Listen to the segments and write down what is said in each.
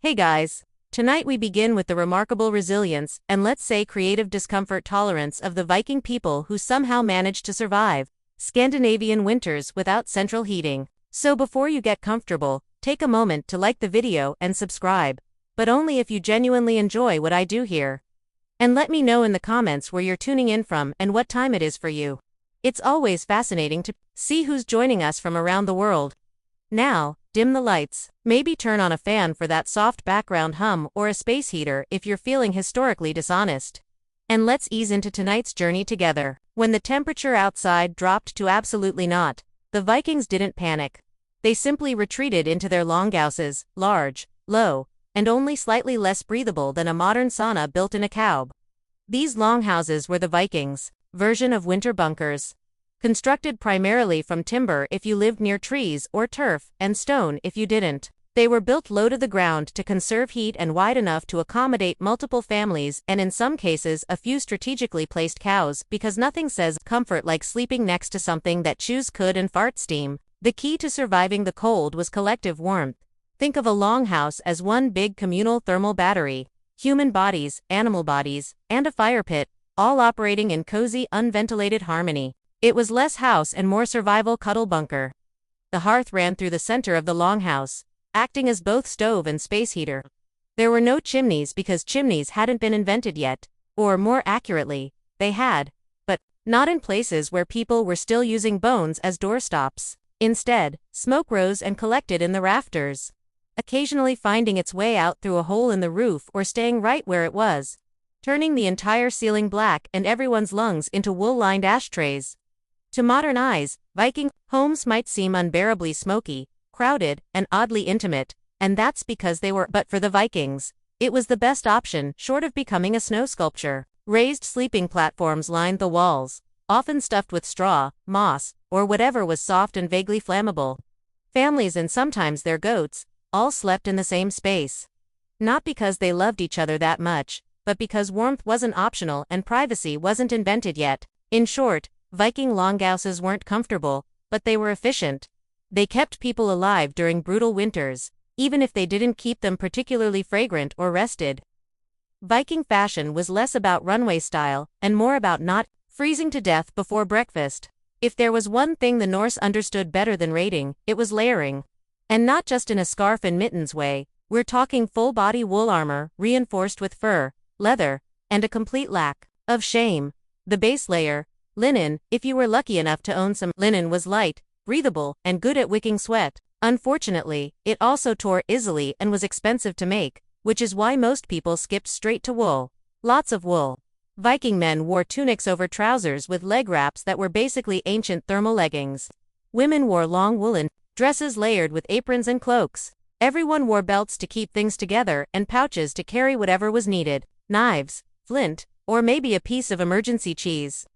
Hey guys! Tonight we begin with the remarkable resilience and let's say creative discomfort tolerance of the Viking people who somehow managed to survive Scandinavian winters without central heating. So before you get comfortable, take a moment to like the video and subscribe, but only if you genuinely enjoy what I do here. And let me know in the comments where you're tuning in from and what time it is for you. It's always fascinating to see who's joining us from around the world. Now, dim the lights, maybe turn on a fan for that soft background hum or a space heater if you're feeling historically dishonest. And let's ease into tonight's journey together. When the temperature outside dropped to absolutely naught, the Vikings didn't panic. They simply retreated into their longhouses, large, low, and only slightly less breathable than a modern sauna built in a cave. These longhouses were the Vikings' version of winter bunkers. Constructed primarily from timber if you lived near trees or turf, and stone if you didn't. They were built low to the ground to conserve heat and wide enough to accommodate multiple families and in some cases a few strategically placed cows, because nothing says comfort like sleeping next to something that chews cud and farts steam. The key to surviving the cold was collective warmth. Think of a longhouse as one big communal thermal battery. Human bodies, animal bodies, and a fire pit, all operating in cozy, unventilated harmony. It was less house and more survival cuddle bunker. The hearth ran through the center of the longhouse, acting as both stove and space heater. There were no chimneys because chimneys hadn't been invented yet, or more accurately, they had, but not in places where people were still using bones as doorstops. Instead, smoke rose and collected in the rafters, occasionally finding its way out through a hole in the roof or staying right where it was, turning the entire ceiling black and everyone's lungs into wool-lined ashtrays. To modern eyes, Viking homes might seem unbearably smoky, crowded, and oddly intimate, and that's because they were. But for the Vikings, it was the best option, short of becoming a snow sculpture. Raised sleeping platforms lined the walls, often stuffed with straw, moss, or whatever was soft and vaguely flammable. Families and sometimes their goats all slept in the same space. Not because they loved each other that much, but because warmth wasn't optional and privacy wasn't invented yet. In short, Viking longhouses weren't comfortable, but they were efficient. They kept people alive during brutal winters, even if they didn't keep them particularly fragrant or rested. Viking fashion was less about runway style and more about not freezing to death before breakfast. If there was one thing the Norse understood better than raiding, it was layering. And not just in a scarf and mittens way, we're talking full-body wool armor, reinforced with fur, leather, and a complete lack of shame. The base layer, linen, if you were lucky enough to own some linen, was light, breathable, and good at wicking sweat. Unfortunately, it also tore easily and was expensive to make, which is why most people skipped straight to wool. Lots of wool. Viking men wore tunics over trousers with leg wraps that were basically ancient thermal leggings. Women wore long woolen dresses layered with aprons and cloaks. Everyone wore belts to keep things together and pouches to carry whatever was needed, knives, flint, or maybe a piece of emergency cheese.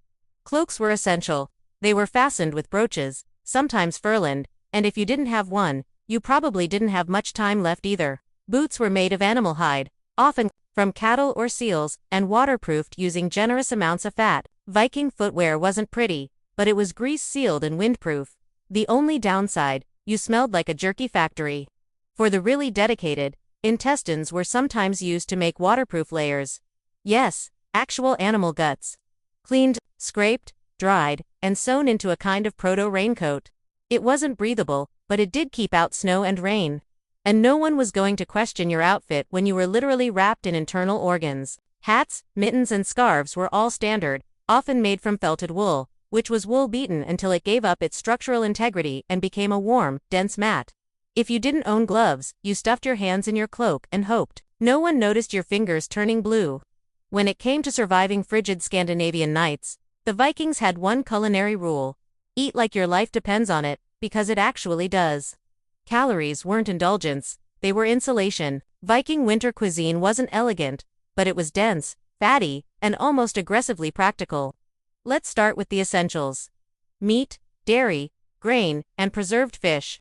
Cloaks were essential. They were fastened with brooches, sometimes furlined, and if you didn't have one, you probably didn't have much time left either. Boots were made of animal hide, often from cattle or seals, and waterproofed using generous amounts of fat. Viking footwear wasn't pretty, but it was grease-sealed and windproof. The only downside, you smelled like a jerky factory. For the really dedicated, intestines were sometimes used to make waterproof layers. Yes, actual animal guts. Cleaned, scraped, dried, and sewn into a kind of proto-raincoat. It wasn't breathable, but it did keep out snow and rain. And no one was going to question your outfit when you were literally wrapped in internal organs. Hats, mittens, and scarves were all standard, often made from felted wool, which was wool beaten until it gave up its structural integrity and became a warm, dense mat. If you didn't own gloves, you stuffed your hands in your cloak and hoped no one noticed your fingers turning blue. When it came to surviving frigid Scandinavian nights, the Vikings had one culinary rule: eat like your life depends on it, because it actually does. Calories weren't indulgence, they were insulation. Viking winter cuisine wasn't elegant, but it was dense, fatty, and almost aggressively practical. Let's start with the essentials: meat, dairy, grain, and preserved fish.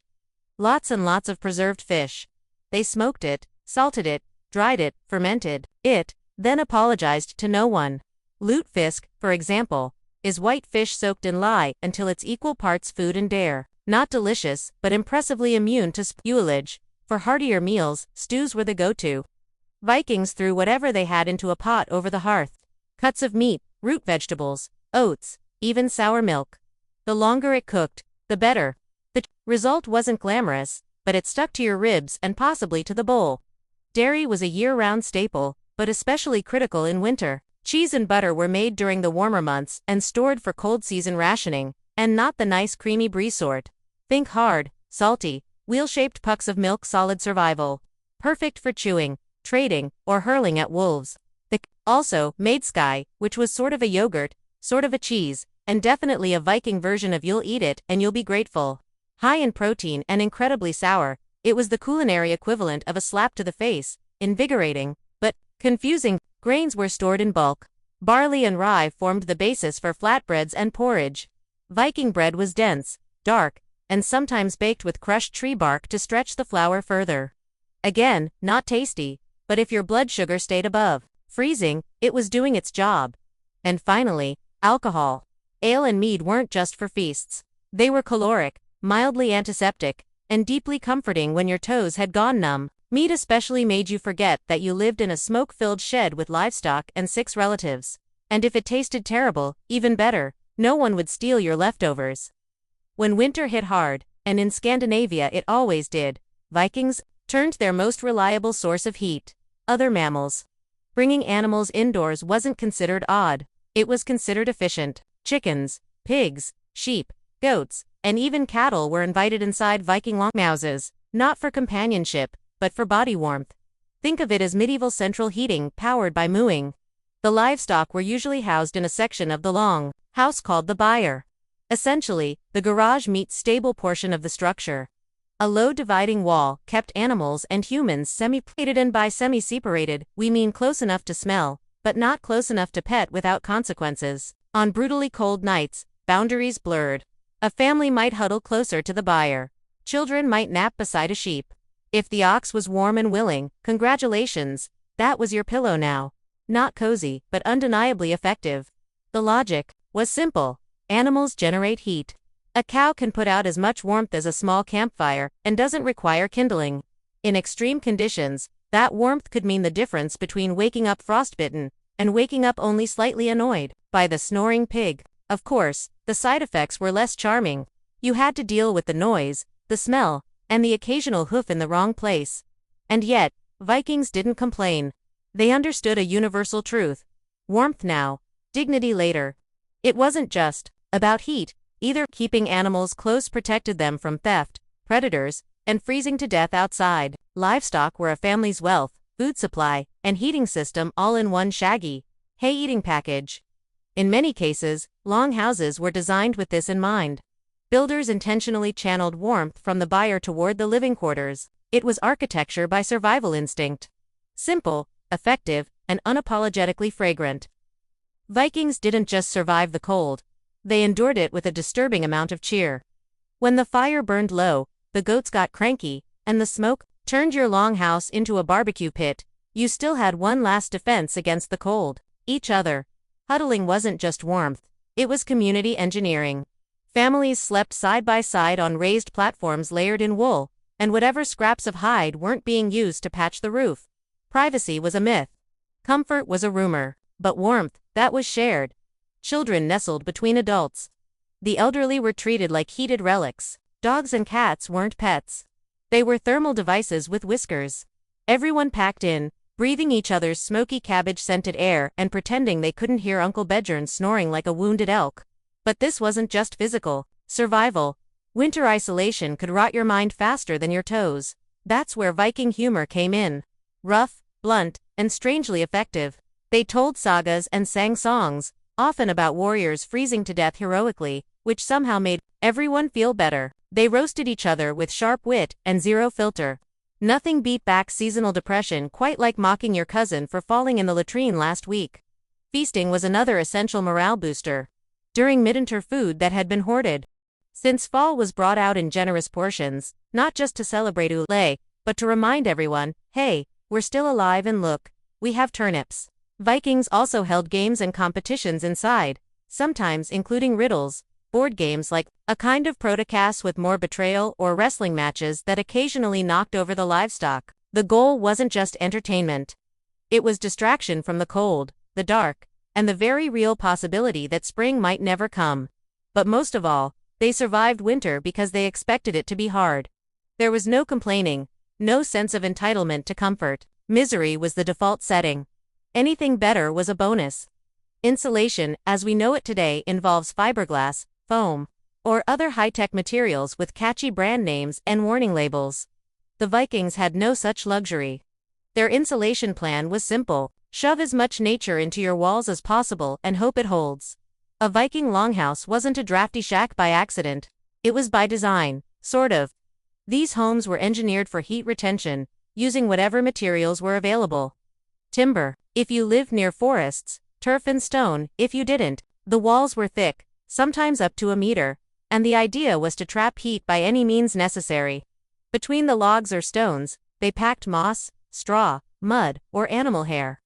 Lots and lots of preserved fish. They smoked it, salted it, dried it, fermented it, then apologized to no one. Lutefisk, for example, is white fish soaked in lye until it's equal parts food and dare. Not delicious, but impressively immune to spoilage. For heartier meals, stews were the go-to. Vikings threw whatever they had into a pot over the hearth. Cuts of meat, root vegetables, oats, even sour milk. The longer it cooked, the better. The result wasn't glamorous, but it stuck to your ribs and possibly to the bowl. Dairy was a year-round staple, but especially critical in winter. Cheese and butter were made during the warmer months and stored for cold season rationing, and not the nice creamy brie sort. Think hard, salty, wheel-shaped pucks of milk, solid survival. Perfect for chewing, trading, or hurling at wolves. Also, made sky, which was sort of a yogurt, sort of a cheese, and definitely a Viking version of you'll eat it and you'll be grateful. High in protein and incredibly sour, it was the culinary equivalent of a slap to the face, invigorating, but confusing. Grains were stored in bulk. Barley and rye formed the basis for flatbreads and porridge. Viking bread was dense, dark, and sometimes baked with crushed tree bark to stretch the flour further. Again, not tasty, but if your blood sugar stayed above freezing, it was doing its job. And finally, alcohol. Ale and mead weren't just for feasts. They were caloric, mildly antiseptic, and deeply comforting when your toes had gone numb. Mead especially made you forget that you lived in a smoke-filled shed with livestock and 6 relatives. And if it tasted terrible, even better, no one would steal your leftovers. When winter hit hard, and in Scandinavia it always did, Vikings turned to their most reliable source of heat: other mammals. Bringing animals indoors wasn't considered odd. It was considered efficient. Chickens, pigs, sheep, goats, and even cattle were invited inside Viking longhouses, not for companionship, but for body warmth. Think of it as medieval central heating powered by mooing. The livestock were usually housed in a section of the long house called the byre. Essentially, the garage meets stable portion of the structure. A low dividing wall kept animals and humans semi-separated, and by semi-separated, we mean close enough to smell, but not close enough to pet without consequences. On brutally cold nights, boundaries blurred. A family might huddle closer to the byre. Children might nap beside a sheep. If the ox was warm and willing, congratulations, that was your pillow now. Not cozy, but undeniably effective. The logic was simple. Animals generate heat. A cow can put out as much warmth as a small campfire and doesn't require kindling. In extreme conditions, that warmth could mean the difference between waking up frostbitten and waking up only slightly annoyed by the snoring pig. Of course, the side effects were less charming. You had to deal with the noise, the smell, and the occasional hoof in the wrong place. And yet, Vikings didn't complain. They understood a universal truth. Warmth now, dignity later. It wasn't just about heat. Either keeping animals close protected them from theft, predators, and freezing to death outside. Livestock were a family's wealth, food supply, and heating system all in one shaggy, hay-eating package. In many cases, long houses were designed with this in mind. Builders intentionally channeled warmth from the byre toward the living quarters. It was architecture by survival instinct. Simple, effective, and unapologetically fragrant. Vikings didn't just survive the cold. They endured it with a disturbing amount of cheer. When the fire burned low, the goats got cranky, and the smoke turned your longhouse into a barbecue pit, you still had one last defense against the cold: each other. Huddling wasn't just warmth, it was community engineering. Families slept side by side on raised platforms layered in wool, and whatever scraps of hide weren't being used to patch the roof. Privacy was a myth. Comfort was a rumor, but warmth, that was shared. Children nestled between adults. The elderly were treated like heated relics. Dogs and cats weren't pets. They were thermal devices with whiskers. Everyone packed in, breathing each other's smoky cabbage-scented air and pretending they couldn't hear Uncle Bedjern snoring like a wounded elk. But this wasn't just physical survival. Winter isolation could rot your mind faster than your toes. That's where Viking humor came in. Rough, blunt, and strangely effective. They told sagas and sang songs, often about warriors freezing to death heroically, which somehow made everyone feel better. They roasted each other with sharp wit and zero filter. Nothing beat back seasonal depression quite like mocking your cousin for falling in the latrine last week. Feasting was another essential morale booster. During midwinter food that had been hoarded. Since fall was brought out in generous portions, not just to celebrate Ule, but to remind everyone, hey, we're still alive and look, we have turnips. Vikings also held games and competitions inside, sometimes including riddles, board games like a kind of protocast with more betrayal or wrestling matches that occasionally knocked over the livestock. The goal wasn't just entertainment. It was distraction from the cold, the dark, and the very real possibility that spring might never come. But most of all, they survived winter because they expected it to be hard. There was no complaining, no sense of entitlement to comfort. Misery was the default setting. Anything better was a bonus. Insulation, as we know it today, involves fiberglass, foam, or other high-tech materials with catchy brand names and warning labels. The Vikings had no such luxury. Their insulation plan was simple: shove as much nature into your walls as possible and hope it holds. A Viking longhouse wasn't a drafty shack by accident. It was by design, sort of. These homes were engineered for heat retention, using whatever materials were available. Timber, if you lived near forests; turf and stone, if you didn't. The walls were thick, sometimes up to a meter, and the idea was to trap heat by any means necessary. Between the logs or stones, they packed moss, straw, mud, or animal hair.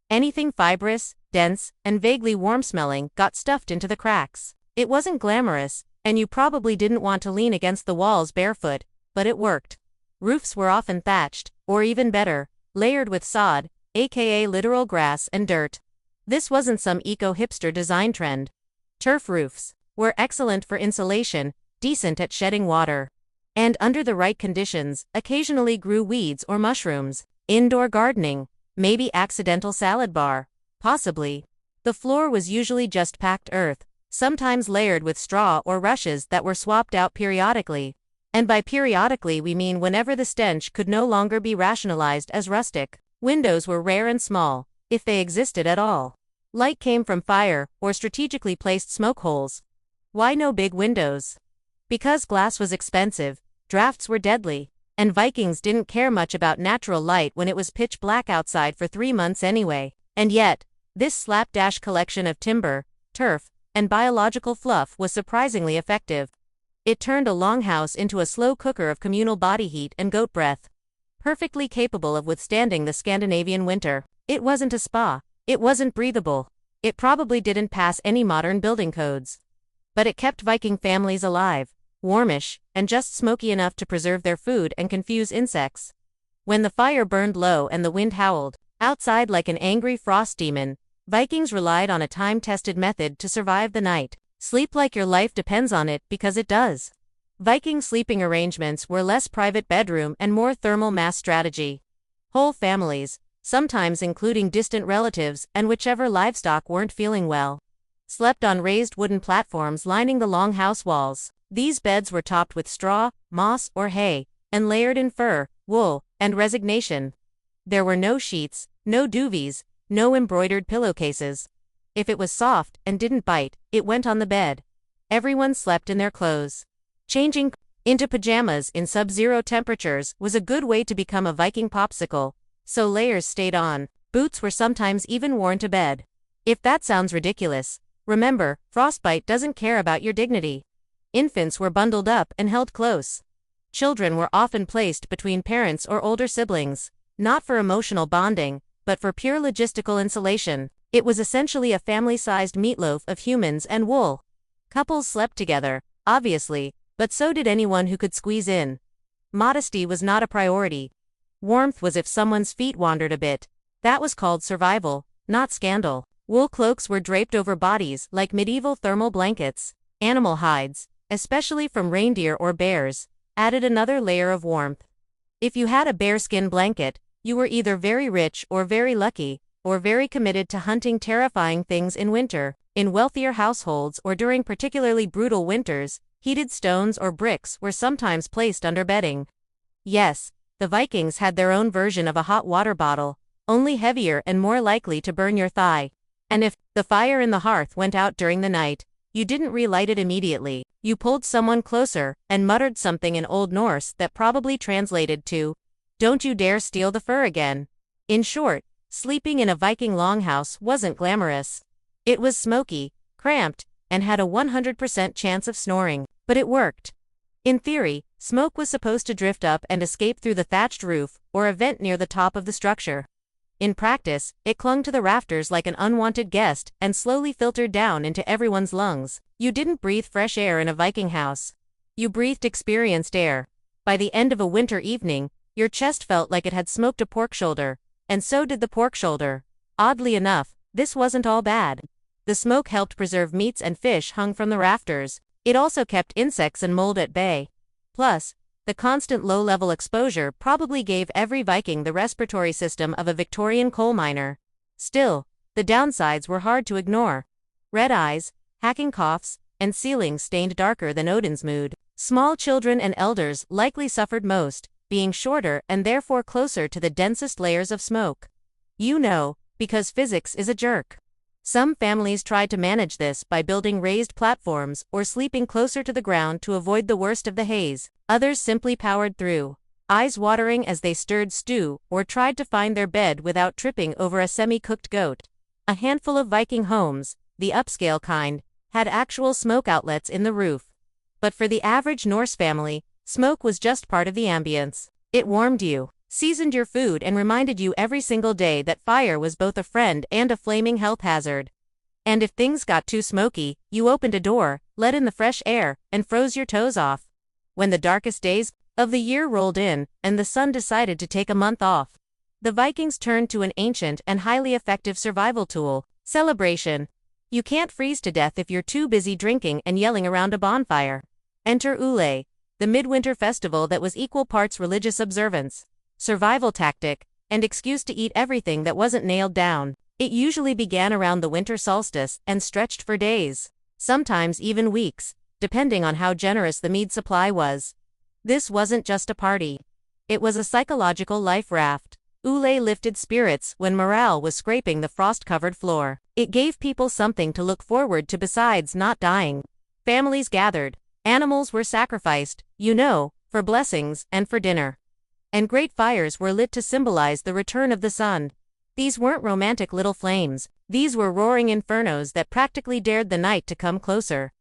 Anything fibrous, dense, and vaguely warm-smelling got stuffed into the cracks. It wasn't glamorous, and you probably didn't want to lean against the walls barefoot, but it worked. Roofs were often thatched, or even better, layered with sod, aka literal grass and dirt. This wasn't some eco-hipster design trend. Turf roofs were excellent for insulation, decent at shedding water, and under the right conditions, occasionally grew weeds or mushrooms. Indoor gardening, maybe accidental salad bar, possibly. The floor was usually just packed earth, sometimes layered with straw or rushes that were swapped out periodically. And by periodically we mean whenever the stench could no longer be rationalized as rustic. Windows were rare and small, if they existed at all. Light came from fire or strategically placed smoke holes. Why no big windows? Because glass was expensive, drafts were deadly, and Vikings didn't care much about natural light when it was pitch black outside for 3 months anyway. And yet, this slapdash collection of timber, turf, and biological fluff was surprisingly effective. It turned a longhouse into a slow cooker of communal body heat and goat breath, perfectly capable of withstanding the Scandinavian winter. It wasn't a spa. It wasn't breathable. It probably didn't pass any modern building codes. But it kept Viking families alive, warmish, and just smoky enough to preserve their food and confuse insects. When the fire burned low and the wind howled outside like an angry frost demon, Vikings relied on a time-tested method to survive the night. Sleep like your life depends on it, because it does. Viking sleeping arrangements were less private bedroom and more thermal mass strategy. Whole families, sometimes including distant relatives and whichever livestock weren't feeling well, slept on raised wooden platforms lining the long house walls. These beds were topped with straw, moss, or hay, and layered in fur, wool, and resignation. There were no sheets, no duvets, no embroidered pillowcases. If it was soft and didn't bite, it went on the bed. Everyone slept in their clothes. Changing into pajamas in sub-zero temperatures was a good way to become a Viking popsicle, so layers stayed on. Boots were sometimes even worn to bed. If that sounds ridiculous, remember, frostbite doesn't care about your dignity. Infants were bundled up and held close. Children were often placed between parents or older siblings, not for emotional bonding, but for pure logistical insulation. It was essentially a family-sized meatloaf of humans and wool. Couples slept together, obviously, but so did anyone who could squeeze in. Modesty was not a priority. Warmth was if someone's feet wandered a bit. That was called survival, not scandal. Wool cloaks were draped over bodies like medieval thermal blankets. Animal hides, especially from reindeer or bears, added another layer of warmth. If you had a bearskin blanket, you were either very rich or very lucky, or very committed to hunting terrifying things in winter. In wealthier households or during particularly brutal winters, heated stones or bricks were sometimes placed under bedding. Yes, the Vikings had their own version of a hot water bottle, only heavier and more likely to burn your thigh. And if the fire in the hearth went out during the night, you didn't relight it immediately. You pulled someone closer and muttered something in Old Norse that probably translated to, "Don't you dare steal the fur again." In short, sleeping in a Viking longhouse wasn't glamorous. It was smoky, cramped, and had a 100% chance of snoring. But it worked. In theory, smoke was supposed to drift up and escape through the thatched roof or a vent near the top of the structure. In practice, it clung to the rafters like an unwanted guest and slowly filtered down into everyone's lungs. You didn't breathe fresh air in a Viking house. You breathed experienced air. By the end of a winter evening, your chest felt like it had smoked a pork shoulder, and so did the pork shoulder. Oddly enough, this wasn't all bad. The smoke helped preserve meats and fish hung from the rafters. It also kept insects and mold at bay. Plus, the constant low-level exposure probably gave every Viking the respiratory system of a Victorian coal miner. Still, the downsides were hard to ignore. Red eyes, hacking coughs, and ceilings stained darker than Odin's mood. Small children and elders likely suffered most, being shorter and therefore closer to the densest layers of smoke. You know, because physics is a jerk. Some families tried to manage this by building raised platforms or sleeping closer to the ground to avoid the worst of the haze. Others simply powered through, eyes watering as they stirred stew or tried to find their bed without tripping over a semi-cooked goat. A handful of Viking homes, the upscale kind, had actual smoke outlets in the roof. But for the average Norse family, smoke was just part of the ambience. It warmed you, seasoned your food, and reminded you every single day that fire was both a friend and a flaming health hazard. And if things got too smoky, you opened a door, let in the fresh air, and froze your toes off. When the darkest days of the year rolled in, and the sun decided to take a month off, the Vikings turned to an ancient and highly effective survival tool: celebration. You can't freeze to death if you're too busy drinking and yelling around a bonfire. Enter Ule, the midwinter festival that was equal parts religious observance, survival tactic, and excuse to eat everything that wasn't nailed down. It usually began around the winter solstice and stretched for days, sometimes even weeks, depending on how generous the mead supply was. This wasn't just a party. It was a psychological life raft. Ule lifted spirits when morale was scraping the frost-covered floor. It gave people something to look forward to besides not dying. Families gathered. Animals were sacrificed, for blessings and for dinner. And great fires were lit to symbolize the return of the sun. These weren't romantic little flames. These were roaring infernos that practically dared the night to come closer.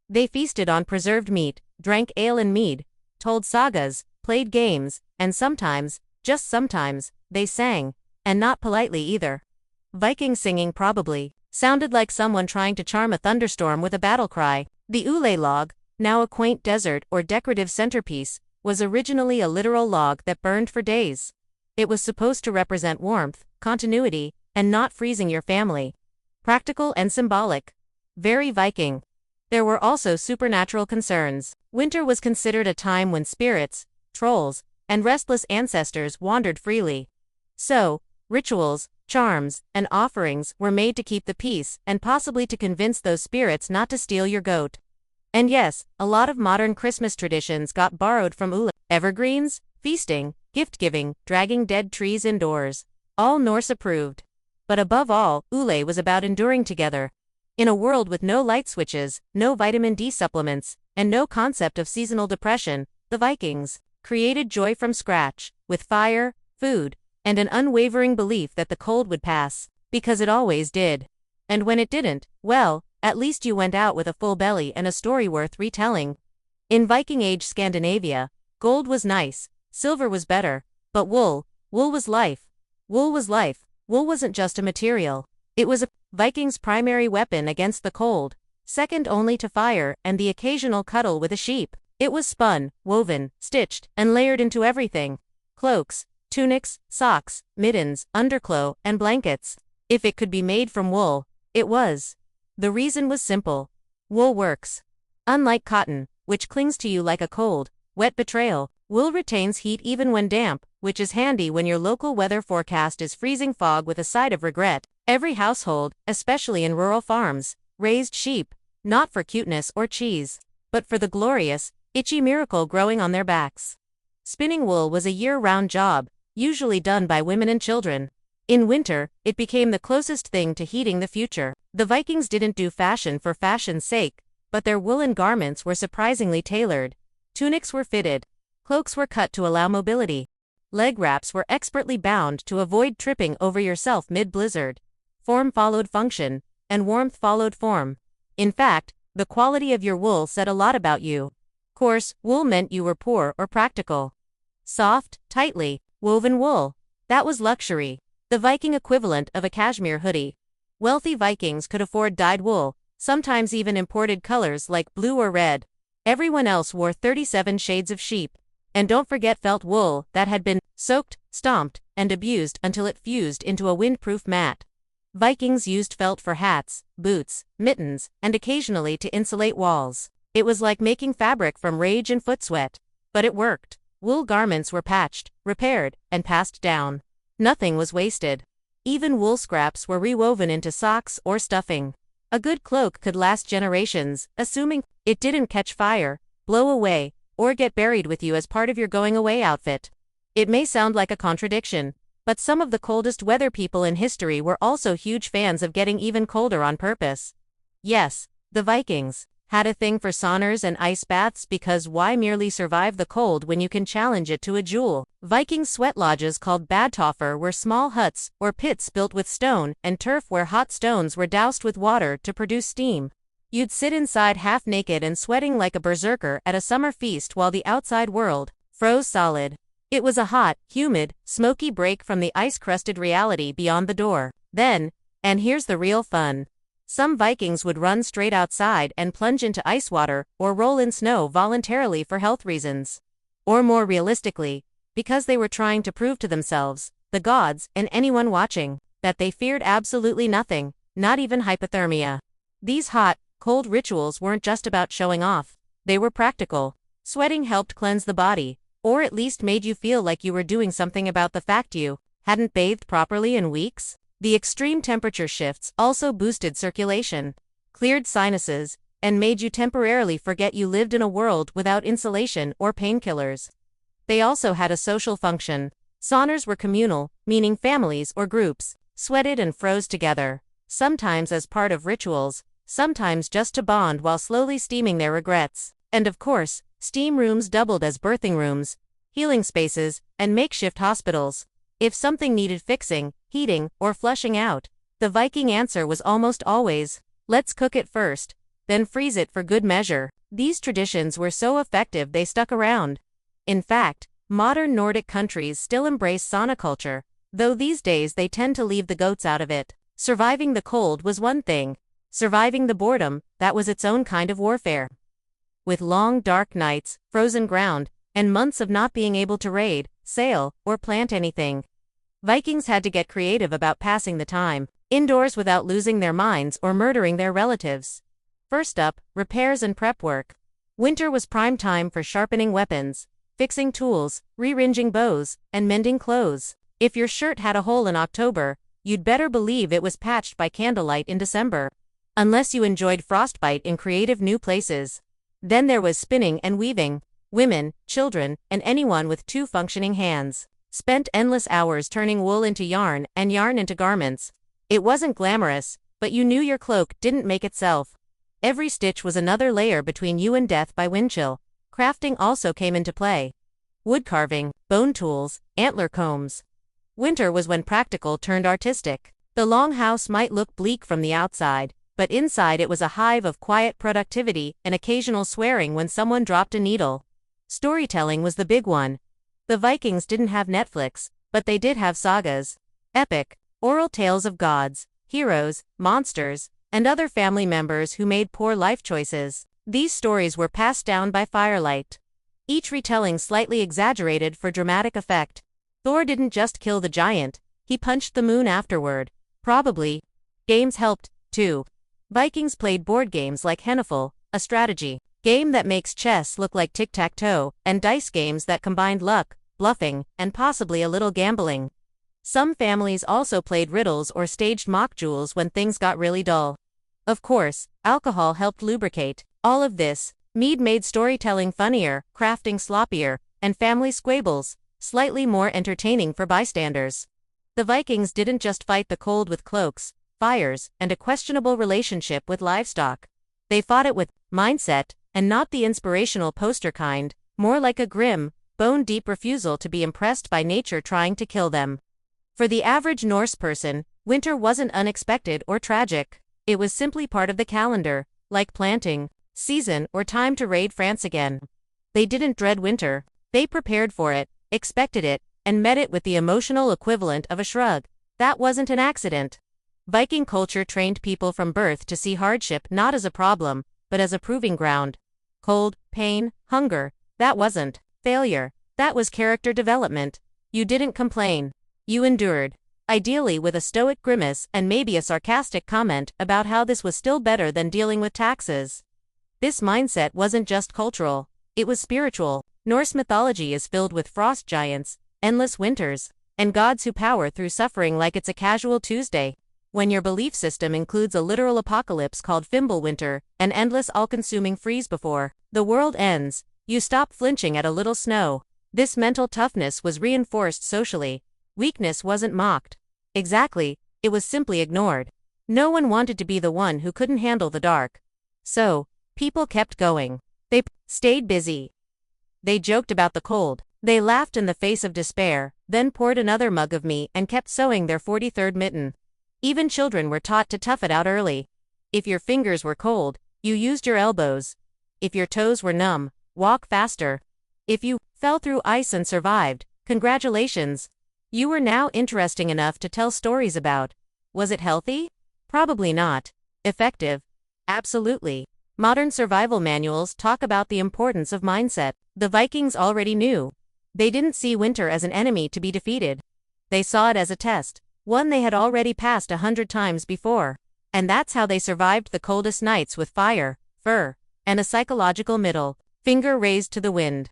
They feasted on preserved meat, drank ale and mead, told sagas, played games, and sometimes, just sometimes, they sang, and not politely either. Viking singing probably sounded like someone trying to charm a thunderstorm with a battle cry. The Ule log, now a quaint desert or decorative centerpiece, was originally a literal log that burned for days. It was supposed to represent warmth, continuity, and not freezing your family. Practical and symbolic. Very Viking. There were also supernatural concerns. Winter was considered a time when spirits, trolls, and restless ancestors wandered freely. So, rituals, charms, and offerings were made to keep the peace and possibly to convince those spirits not to steal your goat. And yes, a lot of modern Christmas traditions got borrowed from Ule. Evergreens, feasting, gift-giving, dragging dead trees indoors. All Norse approved. But above all, Ule was about enduring together. In a world with no light switches, no vitamin D supplements, and no concept of seasonal depression, the Vikings created joy from scratch, with fire, food, and an unwavering belief that the cold would pass, because it always did. And when it didn't, well, at least you went out with a full belly and a story worth retelling. In Viking Age Scandinavia, gold was nice, silver was better, but wool was life. Wool was life. Wool wasn't just a material. It was a Viking's primary weapon against the cold, second only to fire and the occasional cuddle with a sheep. It was spun, woven, stitched, and layered into everything: cloaks, tunics, socks, mittens, undercloth, and blankets. If it could be made from wool, it was. The reason was simple. Wool works. Unlike cotton, which clings to you like a cold, wet betrayal, wool retains heat even when damp, which is handy when your local weather forecast is freezing fog with a side of regret. Every household, especially in rural farms, raised sheep, not for cuteness or cheese, but for the glorious, itchy miracle growing on their backs. Spinning wool was a year-round job, usually done by women and children. In winter, it became the closest thing to heating the future. The Vikings didn't do fashion for fashion's sake, but their woolen garments were surprisingly tailored. Tunics were fitted. Cloaks were cut to allow mobility. Leg wraps were expertly bound to avoid tripping over yourself mid-blizzard. Form followed function, and warmth followed form. In fact, the quality of your wool said a lot about you. Coarse wool meant you were poor or practical. Soft, tightly woven wool, that was luxury. The Viking equivalent of a cashmere hoodie. Wealthy Vikings could afford dyed wool, sometimes even imported colors like blue or red. Everyone else wore 37 shades of sheep. And don't forget felt wool that had been soaked, stomped, and abused until it fused into a windproof mat. Vikings used felt for hats, boots, mittens, and occasionally to insulate walls. It was like making fabric from rage and foot sweat. But it worked. Wool garments were patched, repaired, and passed down. Nothing was wasted. Even wool scraps were rewoven into socks or stuffing. A good cloak could last generations, assuming it didn't catch fire, blow away, or get buried with you as part of your going-away outfit. It may sound like a contradiction, but some of the coldest weather people in history were also huge fans of getting even colder on purpose. Yes, the Vikings had a thing for saunas and ice baths because why merely survive the cold when you can challenge it to a duel? Viking sweat lodges called badtoffer were small huts or pits built with stone and turf where hot stones were doused with water to produce steam. You'd sit inside half naked and sweating like a berserker at a summer feast while the outside world froze solid. It was a hot, humid, smoky break from the ice-crusted reality beyond the door. Then, and here's the real fun. Some Vikings would run straight outside and plunge into ice water or roll in snow voluntarily for health reasons. Or more realistically, because they were trying to prove to themselves, the gods, and anyone watching, that they feared absolutely nothing, not even hypothermia. These hot, cold rituals weren't just about showing off. They were practical. Sweating helped cleanse the body, or at least made you feel like you were doing something about the fact you hadn't bathed properly in weeks. The extreme temperature shifts also boosted circulation, cleared sinuses, and made you temporarily forget you lived in a world without insulation or painkillers. They also had a social function. Saunas were communal, meaning families or groups sweated and froze together, sometimes as part of rituals, sometimes just to bond while slowly steaming their regrets. And of course, steam rooms doubled as birthing rooms, healing spaces, and makeshift hospitals. If something needed fixing, heating, or flushing out, the Viking answer was almost always, let's cook it first, then freeze it for good measure. These traditions were so effective they stuck around. In fact, modern Nordic countries still embrace sauna culture, though these days they tend to leave the goats out of it. Surviving the cold was one thing. Surviving the boredom, that was its own kind of warfare. With long dark nights, frozen ground, and months of not being able to raid, sail, or plant anything, Vikings had to get creative about passing the time indoors without losing their minds or murdering their relatives. First up, repairs and prep work. Winter was prime time for sharpening weapons, fixing tools, rearranging bows, and mending clothes. If your shirt had a hole in October, you'd better believe it was patched by candlelight in December. Unless you enjoyed frostbite in creative new places. Then there was spinning and weaving. Women, children, and anyone with two functioning hands spent endless hours turning wool into yarn and yarn into garments. It wasn't glamorous, but you knew your cloak didn't make itself. Every stitch was another layer between you and death by windchill. Crafting also came into play. Wood carving, bone tools, antler combs. Winter was when practical turned artistic. The longhouse might look bleak from the outside, but inside it was a hive of quiet productivity and occasional swearing when someone dropped a needle. Storytelling was the big one. The Vikings didn't have Netflix, but they did have sagas. Epic, oral tales of gods, heroes, monsters, and other family members who made poor life choices. These stories were passed down by firelight. Each retelling slightly exaggerated for dramatic effect. Thor didn't just kill the giant, he punched the moon afterward. Probably. Games helped, too. Vikings played board games like Henneful, a strategy game that makes chess look like tic-tac-toe, and dice games that combined luck, bluffing, and possibly a little gambling. Some families also played riddles or staged mock duels when things got really dull. Of course, alcohol helped lubricate all of this. Mead made storytelling funnier, crafting sloppier, and family squabbles slightly more entertaining for bystanders. The Vikings didn't just fight the cold with cloaks, fires, and a questionable relationship with livestock. They fought it with mindset, and not the inspirational poster kind, more like a grim, bone-deep refusal to be impressed by nature trying to kill them. For the average Norse person, winter wasn't unexpected or tragic. It was simply part of the calendar, like planting season or time to raid France again. They didn't dread winter. They prepared for it, expected it, and met it with the emotional equivalent of a shrug. That wasn't an accident. Viking culture trained people from birth to see hardship not as a problem, but as a proving ground. Cold, pain, hunger, that wasn't failure. That was character development. You didn't complain. You endured. Ideally with a stoic grimace and maybe a sarcastic comment about how this was still better than dealing with taxes. This mindset wasn't just cultural, it was spiritual. Norse mythology is filled with frost giants, endless winters, and gods who power through suffering like it's a casual Tuesday. When your belief system includes a literal apocalypse called Fimbulwinter, an endless all-consuming freeze before the world ends, you stop flinching at a little snow. This mental toughness was reinforced socially. Weakness wasn't mocked. Exactly, it was simply ignored. No one wanted to be the one who couldn't handle the dark. So, people kept going. They stayed busy. They joked about the cold. They laughed in the face of despair, then poured another mug of me and kept sewing their 43rd mitten. Even children were taught to tough it out early. If your fingers were cold, you used your elbows. If your toes were numb, walk faster. If you fell through ice and survived, congratulations. You were now interesting enough to tell stories about. Was it healthy? Probably not. Effective? Absolutely. Modern survival manuals talk about the importance of mindset. The Vikings already knew. They didn't see winter as an enemy to be defeated. They saw it as a test, one they had already passed 100 times before. And that's how they survived the coldest nights with fire, fur, and a psychological middle finger raised to the wind.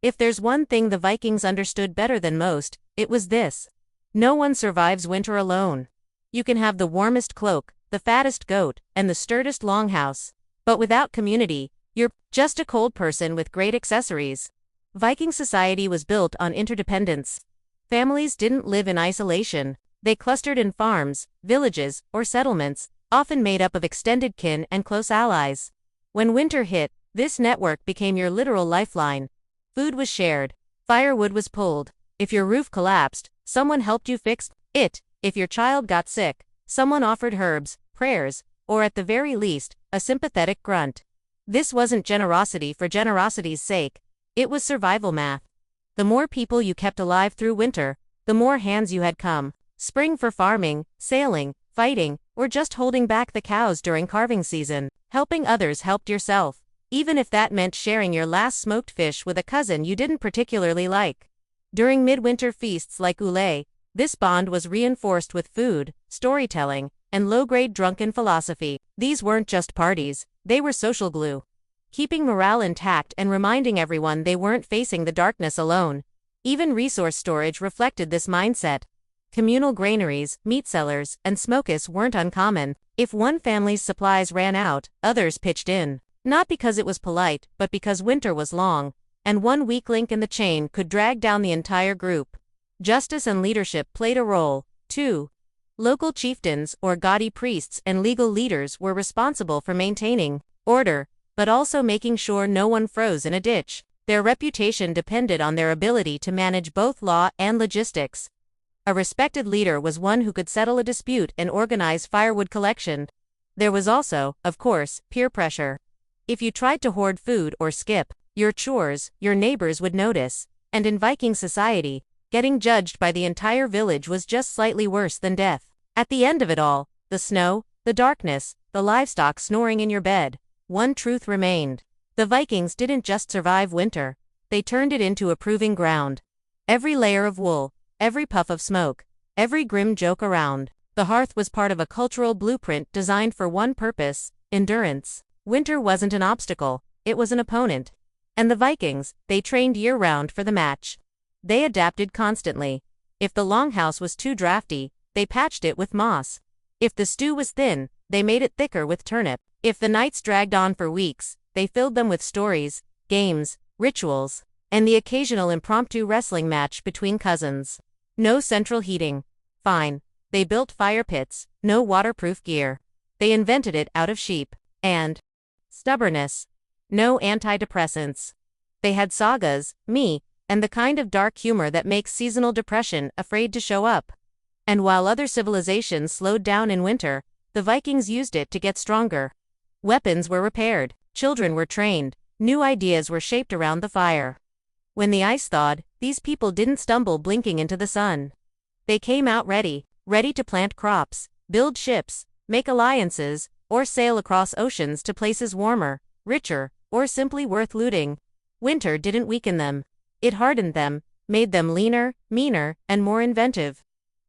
If there's one thing the Vikings understood better than most, it was this. No one survives winter alone. You can have the warmest cloak, the fattest goat, and the sturdiest longhouse. But without community, you're just a cold person with great accessories. Viking society was built on interdependence. Families didn't live in isolation. They clustered in farms, villages, or settlements, often made up of extended kin and close allies. When winter hit, this network became your literal lifeline. Food was shared. Firewood was pulled. If your roof collapsed, someone helped you fix it. If your child got sick, someone offered herbs, prayers, or at the very least, a sympathetic grunt. This wasn't generosity for generosity's sake. It was survival math. The more people you kept alive through winter, the more hands you had come. Spring for farming, sailing, fighting, or just holding back the cows during carving season. Helping others helped yourself, even if that meant sharing your last smoked fish with a cousin you didn't particularly like. During midwinter feasts like Ule, this bond was reinforced with food, storytelling, and low-grade drunken philosophy. These weren't just parties, they were social glue. Keeping morale intact and reminding everyone they weren't facing the darkness alone. Even resource storage reflected this mindset. Communal granaries, meat cellars, and smokus weren't uncommon. If one family's supplies ran out, others pitched in. Not because it was polite, but because winter was long, and one weak link in the chain could drag down the entire group. Justice and leadership played a role, too. Local chieftains or gaudy priests and legal leaders were responsible for maintaining order, but also making sure no one froze in a ditch. Their reputation depended on their ability to manage both law and logistics. A respected leader was one who could settle a dispute and organize firewood collection. There was also, of course, peer pressure. If you tried to hoard food or skip your chores, your neighbors would notice, and in Viking society, getting judged by the entire village was just slightly worse than death. At the end of it all, the snow, the darkness, the livestock snoring in your bed, one truth remained. The Vikings didn't just survive winter, they turned it into a proving ground. Every layer of wool, every puff of smoke, every grim joke around the hearth was part of a cultural blueprint designed for one purpose: endurance. Winter wasn't an obstacle, it was an opponent. And the Vikings, they trained year-round for the match. They adapted constantly. If the longhouse was too drafty, they patched it with moss. If the stew was thin, they made it thicker with turnip. If the nights dragged on for weeks, they filled them with stories, games, rituals, and the occasional impromptu wrestling match between cousins. No central heating. Fine. They built fire pits, no waterproof gear. They invented it out of sheep and stubbornness. No antidepressants. They had sagas, me, and the kind of dark humor that makes seasonal depression afraid to show up. And while other civilizations slowed down in winter, the Vikings used it to get stronger. Weapons were repaired, children were trained, new ideas were shaped around the fire. When the ice thawed, these people didn't stumble blinking into the sun. They came out ready. ready to plant crops, build ships, make alliances, or sail across oceans to places warmer, richer, or simply worth looting. Winter didn't weaken them. It hardened them, made them leaner, meaner, and more inventive.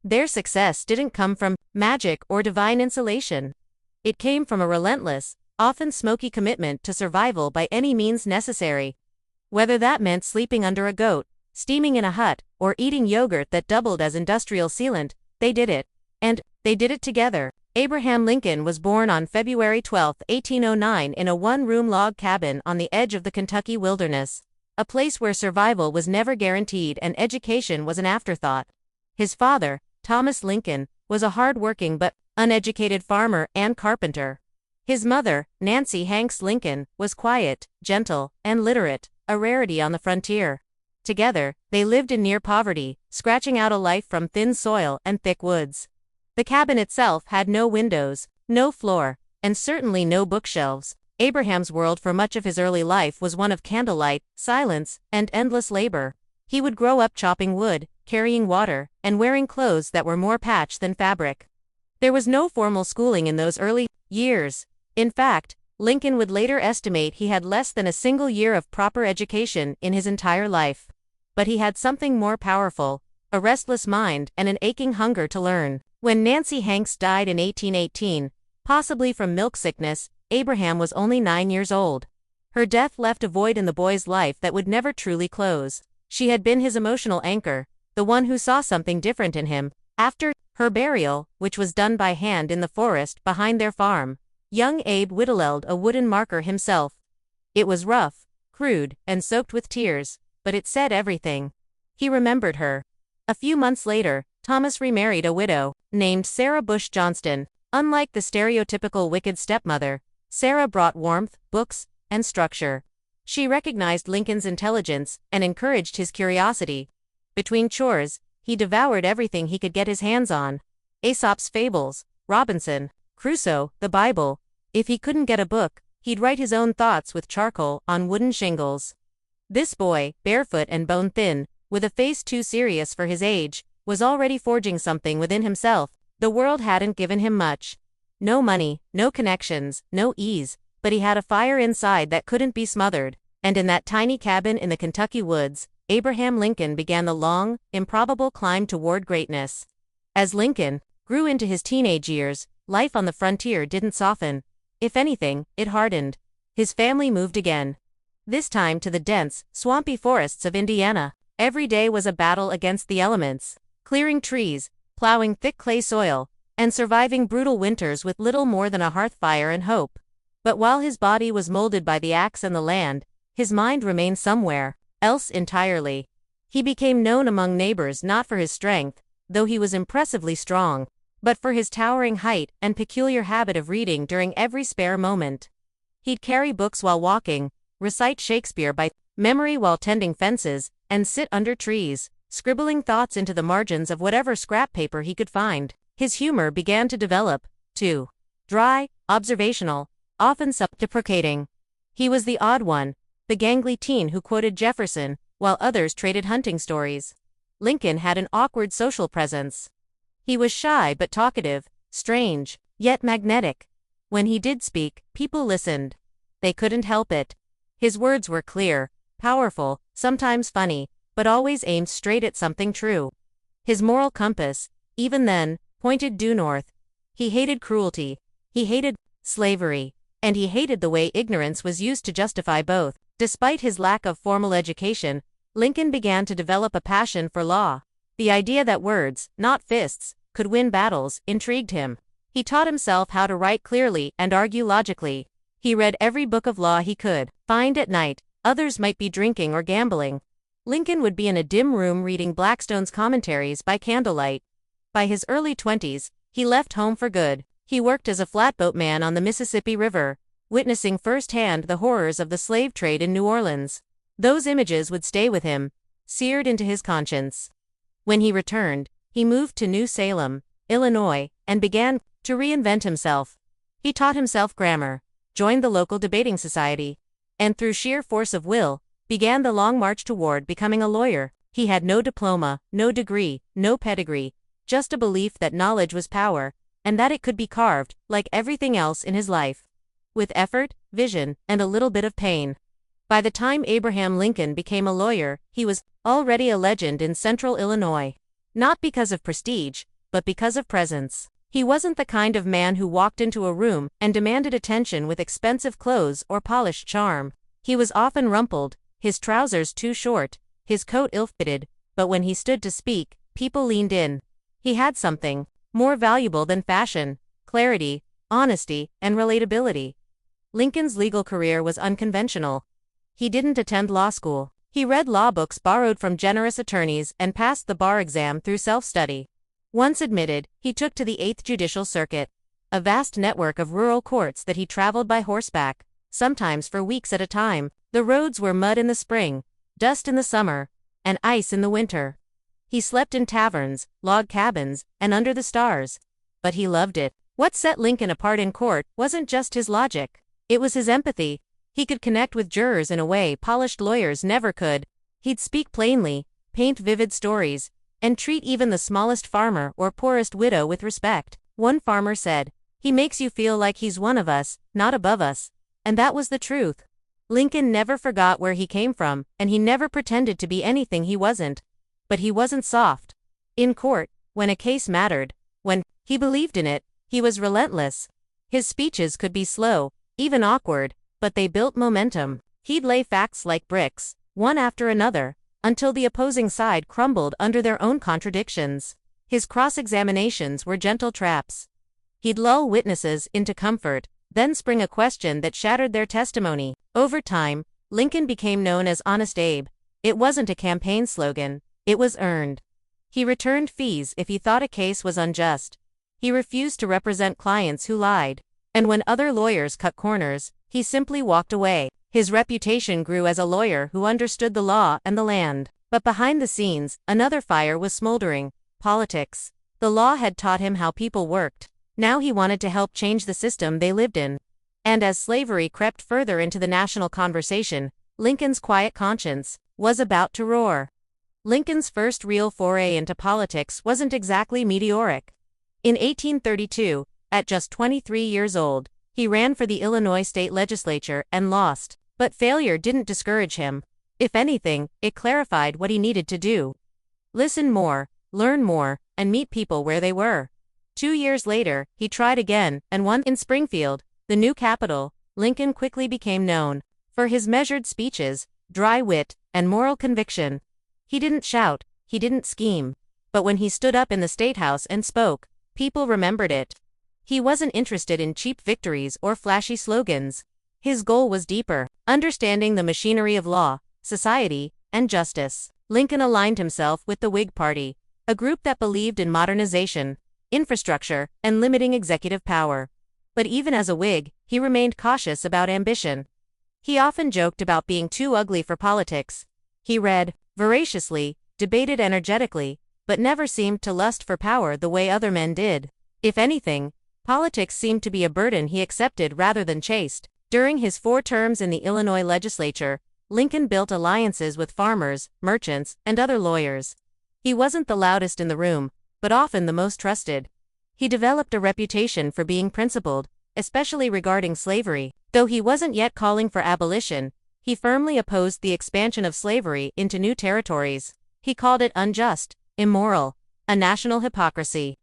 Their success didn't come from magic or divine insulation. It came from a relentless, often smoky commitment to survival by any means necessary. Whether that meant sleeping under a goat, steaming in a hut, or eating yogurt that doubled as industrial sealant, they did it. And they did it together. Abraham Lincoln was born on February 12, 1809 in a one-room log cabin on the edge of the Kentucky wilderness, a place where survival was never guaranteed and education was an afterthought. His father, Thomas Lincoln, was a hard-working but uneducated farmer and carpenter. His mother, Nancy Hanks Lincoln, was quiet, gentle, and literate, a rarity on the frontier. Together, they lived in near poverty, scratching out a life from thin soil and thick woods. The cabin itself had no windows, no floor, and certainly no bookshelves. Abraham's world for much of his early life was one of candlelight, silence, and endless labor. He would grow up chopping wood, carrying water, and wearing clothes that were more patch than fabric. There was no formal schooling in those early years. In fact, Lincoln would later estimate he had less than a single year of proper education in his entire life. But he had something more powerful, a restless mind and an aching hunger to learn. When Nancy Hanks died in 1818, possibly from milk sickness, Abraham was only 9 years old. Her death left a void in the boy's life that would never truly close. She had been his emotional anchor, the one who saw something different in him. After her burial, which was done by hand in the forest behind their farm, young Abe whittled a wooden marker himself. It was rough, crude, and soaked with tears, but it said everything. He remembered her. A few months later, Thomas remarried a widow named Sarah Bush Johnston. Unlike the stereotypical wicked stepmother, Sarah brought warmth, books, and structure. She recognized Lincoln's intelligence and encouraged his curiosity. Between chores, he devoured everything he could get his hands on. Aesop's fables, Robinson Crusoe, the Bible. If he couldn't get a book, he'd write his own thoughts with charcoal on wooden shingles. This boy, barefoot and bone-thin, with a face too serious for his age, was already forging something within himself. The world hadn't given him much. No money, no connections, no ease, but he had a fire inside that couldn't be smothered. And in that tiny cabin in the Kentucky woods, Abraham Lincoln began the long, improbable climb toward greatness. As Lincoln grew into his teenage years, life on the frontier didn't soften. If anything, it hardened. His family moved again. This time to the dense, swampy forests of Indiana. Every day was a battle against the elements, clearing trees, plowing thick clay soil, and surviving brutal winters with little more than a hearth fire and hope. But while his body was molded by the axe and the land, his mind remained somewhere else entirely. He became known among neighbors not for his strength, though he was impressively strong, but for his towering height and peculiar habit of reading during every spare moment. He'd carry books while walking, recite Shakespeare by memory while tending fences, and sit under trees, scribbling thoughts into the margins of whatever scrap paper he could find. His humor began to develop, too. Dry, observational, often self-deprecating. He was the odd one, the gangly teen who quoted Jefferson, while others traded hunting stories. Lincoln had an awkward social presence. He was shy but talkative, strange, yet magnetic. When he did speak, people listened. They couldn't help it. His words were clear, powerful, sometimes funny, but always aimed straight at something true. His moral compass, even then, pointed due north. He hated cruelty, he hated slavery, and he hated the way ignorance was used to justify both. Despite his lack of formal education, Lincoln began to develop a passion for law. The idea that words, not fists, could win battles intrigued him. He taught himself how to write clearly and argue logically. He read every book of law he could find at night. Others might be drinking or gambling. Lincoln would be in a dim room reading Blackstone's commentaries by candlelight. By his early 20s, he left home for good. He worked as a flatboatman on the Mississippi River, witnessing firsthand the horrors of the slave trade in New Orleans. Those images would stay with him, seared into his conscience. When he returned, he moved to New Salem, Illinois, and began to reinvent himself. He taught himself grammar, joined the local debating society, and through sheer force of will, began the long march toward becoming a lawyer. He had no diploma, no degree, no pedigree, just a belief that knowledge was power, and that it could be carved, like everything else in his life, with effort, vision, and a little bit of pain. By the time Abraham Lincoln became a lawyer, he was already a legend in central Illinois. Not because of prestige, but because of presence. He wasn't the kind of man who walked into a room and demanded attention with expensive clothes or polished charm. He was often rumpled, his trousers too short, his coat ill-fitted, but when he stood to speak, people leaned in. He had something more valuable than fashion: clarity, honesty, and relatability. Lincoln's legal career was unconventional. He didn't attend law school. He read law books borrowed from generous attorneys and passed the bar exam through self-study. Once admitted, he took to the 8th Judicial Circuit, a vast network of rural courts that he traveled by horseback, sometimes for weeks at a time. The roads were mud in the spring, dust in the summer, and ice in the winter. He slept in taverns, log cabins, and under the stars. But he loved it. What set Lincoln apart in court wasn't just his logic. It was his empathy. He could connect with jurors in a way polished lawyers never could. He'd speak plainly, paint vivid stories, and treat even the smallest farmer or poorest widow with respect. One farmer said, "He makes you feel like he's one of us, not above us." And that was the truth. Lincoln never forgot where he came from, and he never pretended to be anything he wasn't. But he wasn't soft. In court, when a case mattered, when he believed in it, he was relentless. His speeches could be slow, even awkward, but they built momentum. He'd lay facts like bricks, one after another, until the opposing side crumbled under their own contradictions. His cross-examinations were gentle traps. He'd lull witnesses into comfort, then spring a question that shattered their testimony. Over time, Lincoln became known as Honest Abe. It wasn't a campaign slogan, it was earned. He returned fees if he thought a case was unjust. He refused to represent clients who lied. And when other lawyers cut corners, he simply walked away. His reputation grew as a lawyer who understood the law and the land. But behind the scenes, another fire was smoldering: politics. The law had taught him how people worked. Now he wanted to help change the system they lived in. And as slavery crept further into the national conversation, Lincoln's quiet conscience was about to roar. Lincoln's first real foray into politics wasn't exactly meteoric. In 1832, at just 23 years old, he ran for the Illinois state legislature and lost. But failure didn't discourage him. If anything, it clarified what he needed to do: listen more, learn more, and meet people where they were. 2 years later, he tried again and won. In Springfield, the new capital, Lincoln quickly became known for his measured speeches, dry wit, and moral conviction. He didn't shout, he didn't scheme. But when he stood up in the State House and spoke, people remembered it. He wasn't interested in cheap victories or flashy slogans. His goal was deeper: understanding the machinery of law, society, and justice. Lincoln aligned himself with the Whig Party, a group that believed in modernization, infrastructure, and limiting executive power. But even as a Whig, he remained cautious about ambition. He often joked about being too ugly for politics. He read voraciously, debated energetically, but never seemed to lust for power the way other men did. If anything, politics seemed to be a burden he accepted rather than chased. During his 4 terms in the Illinois legislature, Lincoln built alliances with farmers, merchants, and other lawyers. He wasn't the loudest in the room, but often the most trusted. He developed a reputation for being principled, especially regarding slavery. Though he wasn't yet calling for abolition, he firmly opposed the expansion of slavery into new territories. He called it unjust, immoral, a national hypocrisy.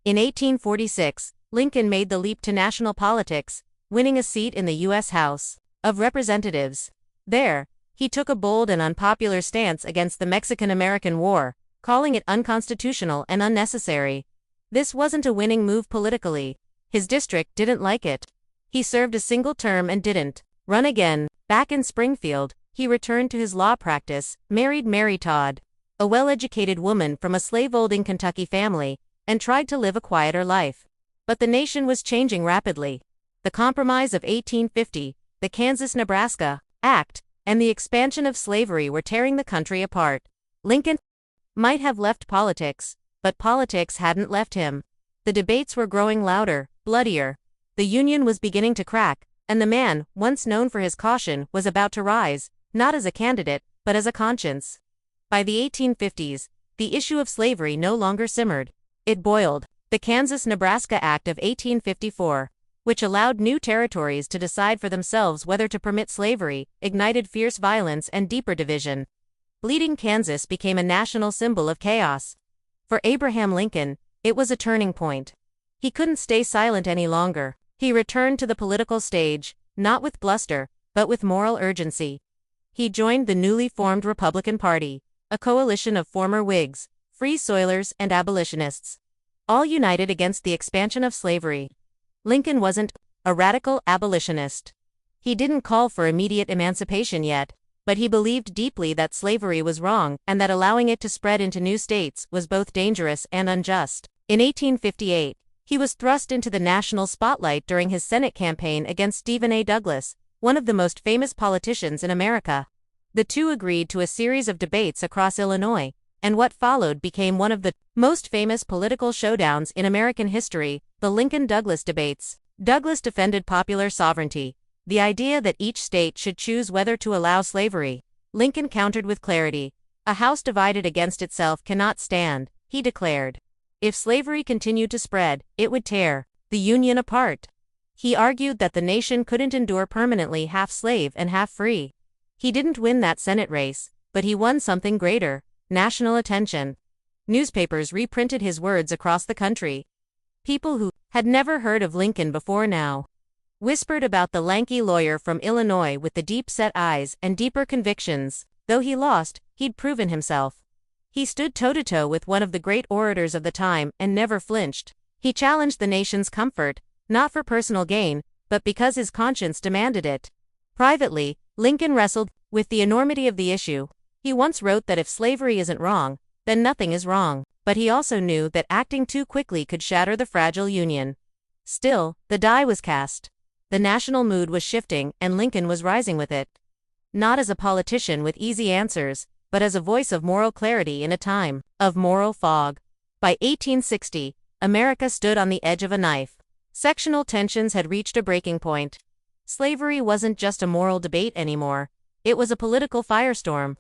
In 1846, Lincoln made the leap to national politics, winning a seat in the U.S. House of Representatives. There, he took a bold and unpopular stance against the Mexican-American War, calling it unconstitutional and unnecessary. This wasn't a winning move politically. His district didn't like it. He served a single term and didn't run again. Back in Springfield, he returned to his law practice, married Mary Todd, a well-educated woman from a slave-holding Kentucky family, and tried to live a quieter life. But the nation was changing rapidly. The Compromise of 1850, the Kansas-Nebraska Act, and the expansion of slavery were tearing the country apart. Lincoln might have left politics, but politics hadn't left him. The debates were growing louder, bloodier. The Union was beginning to crack, and the man, once known for his caution, was about to rise, not as a candidate, but as a conscience. By the 1850s, the issue of slavery no longer simmered. It boiled. The Kansas-Nebraska Act of 1854, which allowed new territories to decide for themselves whether to permit slavery, ignited fierce violence and deeper division. Bleeding Kansas became a national symbol of chaos. For Abraham Lincoln, it was a turning point. He couldn't stay silent any longer. He returned to the political stage, not with bluster, but with moral urgency. He joined the newly formed Republican Party, a coalition of former Whigs, Free Soilers, and abolitionists, all united against the expansion of slavery. Lincoln wasn't a radical abolitionist. He didn't call for immediate emancipation yet, but he believed deeply that slavery was wrong and that allowing it to spread into new states was both dangerous and unjust. In 1858, he was thrust into the national spotlight during his Senate campaign against Stephen A. Douglas, one of the most famous politicians in America. The two agreed to a series of debates across Illinois, and what followed became one of the most famous political showdowns in American history, the Lincoln-Douglas debates. Douglas defended popular sovereignty, the idea that each state should choose whether to allow slavery. Lincoln countered with clarity. A house divided against itself cannot stand, he declared. If slavery continued to spread, it would tear the Union apart. He argued that the nation couldn't endure permanently half slave and half free. He didn't win that Senate race, but he won something greater: national attention. Newspapers reprinted his words across the country. People who had never heard of Lincoln before now whispered about the lanky lawyer from Illinois with the deep-set eyes and deeper convictions. Though he lost, he'd proven himself. He stood toe-to-toe with one of the great orators of the time and never flinched. He challenged the nation's comfort, not for personal gain, but because his conscience demanded it. Privately, Lincoln wrestled with the enormity of the issue. He once wrote that if slavery isn't wrong, then nothing is wrong, but he also knew that acting too quickly could shatter the fragile Union. Still, the die was cast. The national mood was shifting, and Lincoln was rising with it. Not as a politician with easy answers, but as a voice of moral clarity in a time of moral fog. By 1860, America stood on the edge of a knife. Sectional tensions had reached a breaking point. Slavery wasn't just a moral debate anymore, it was a political firestorm.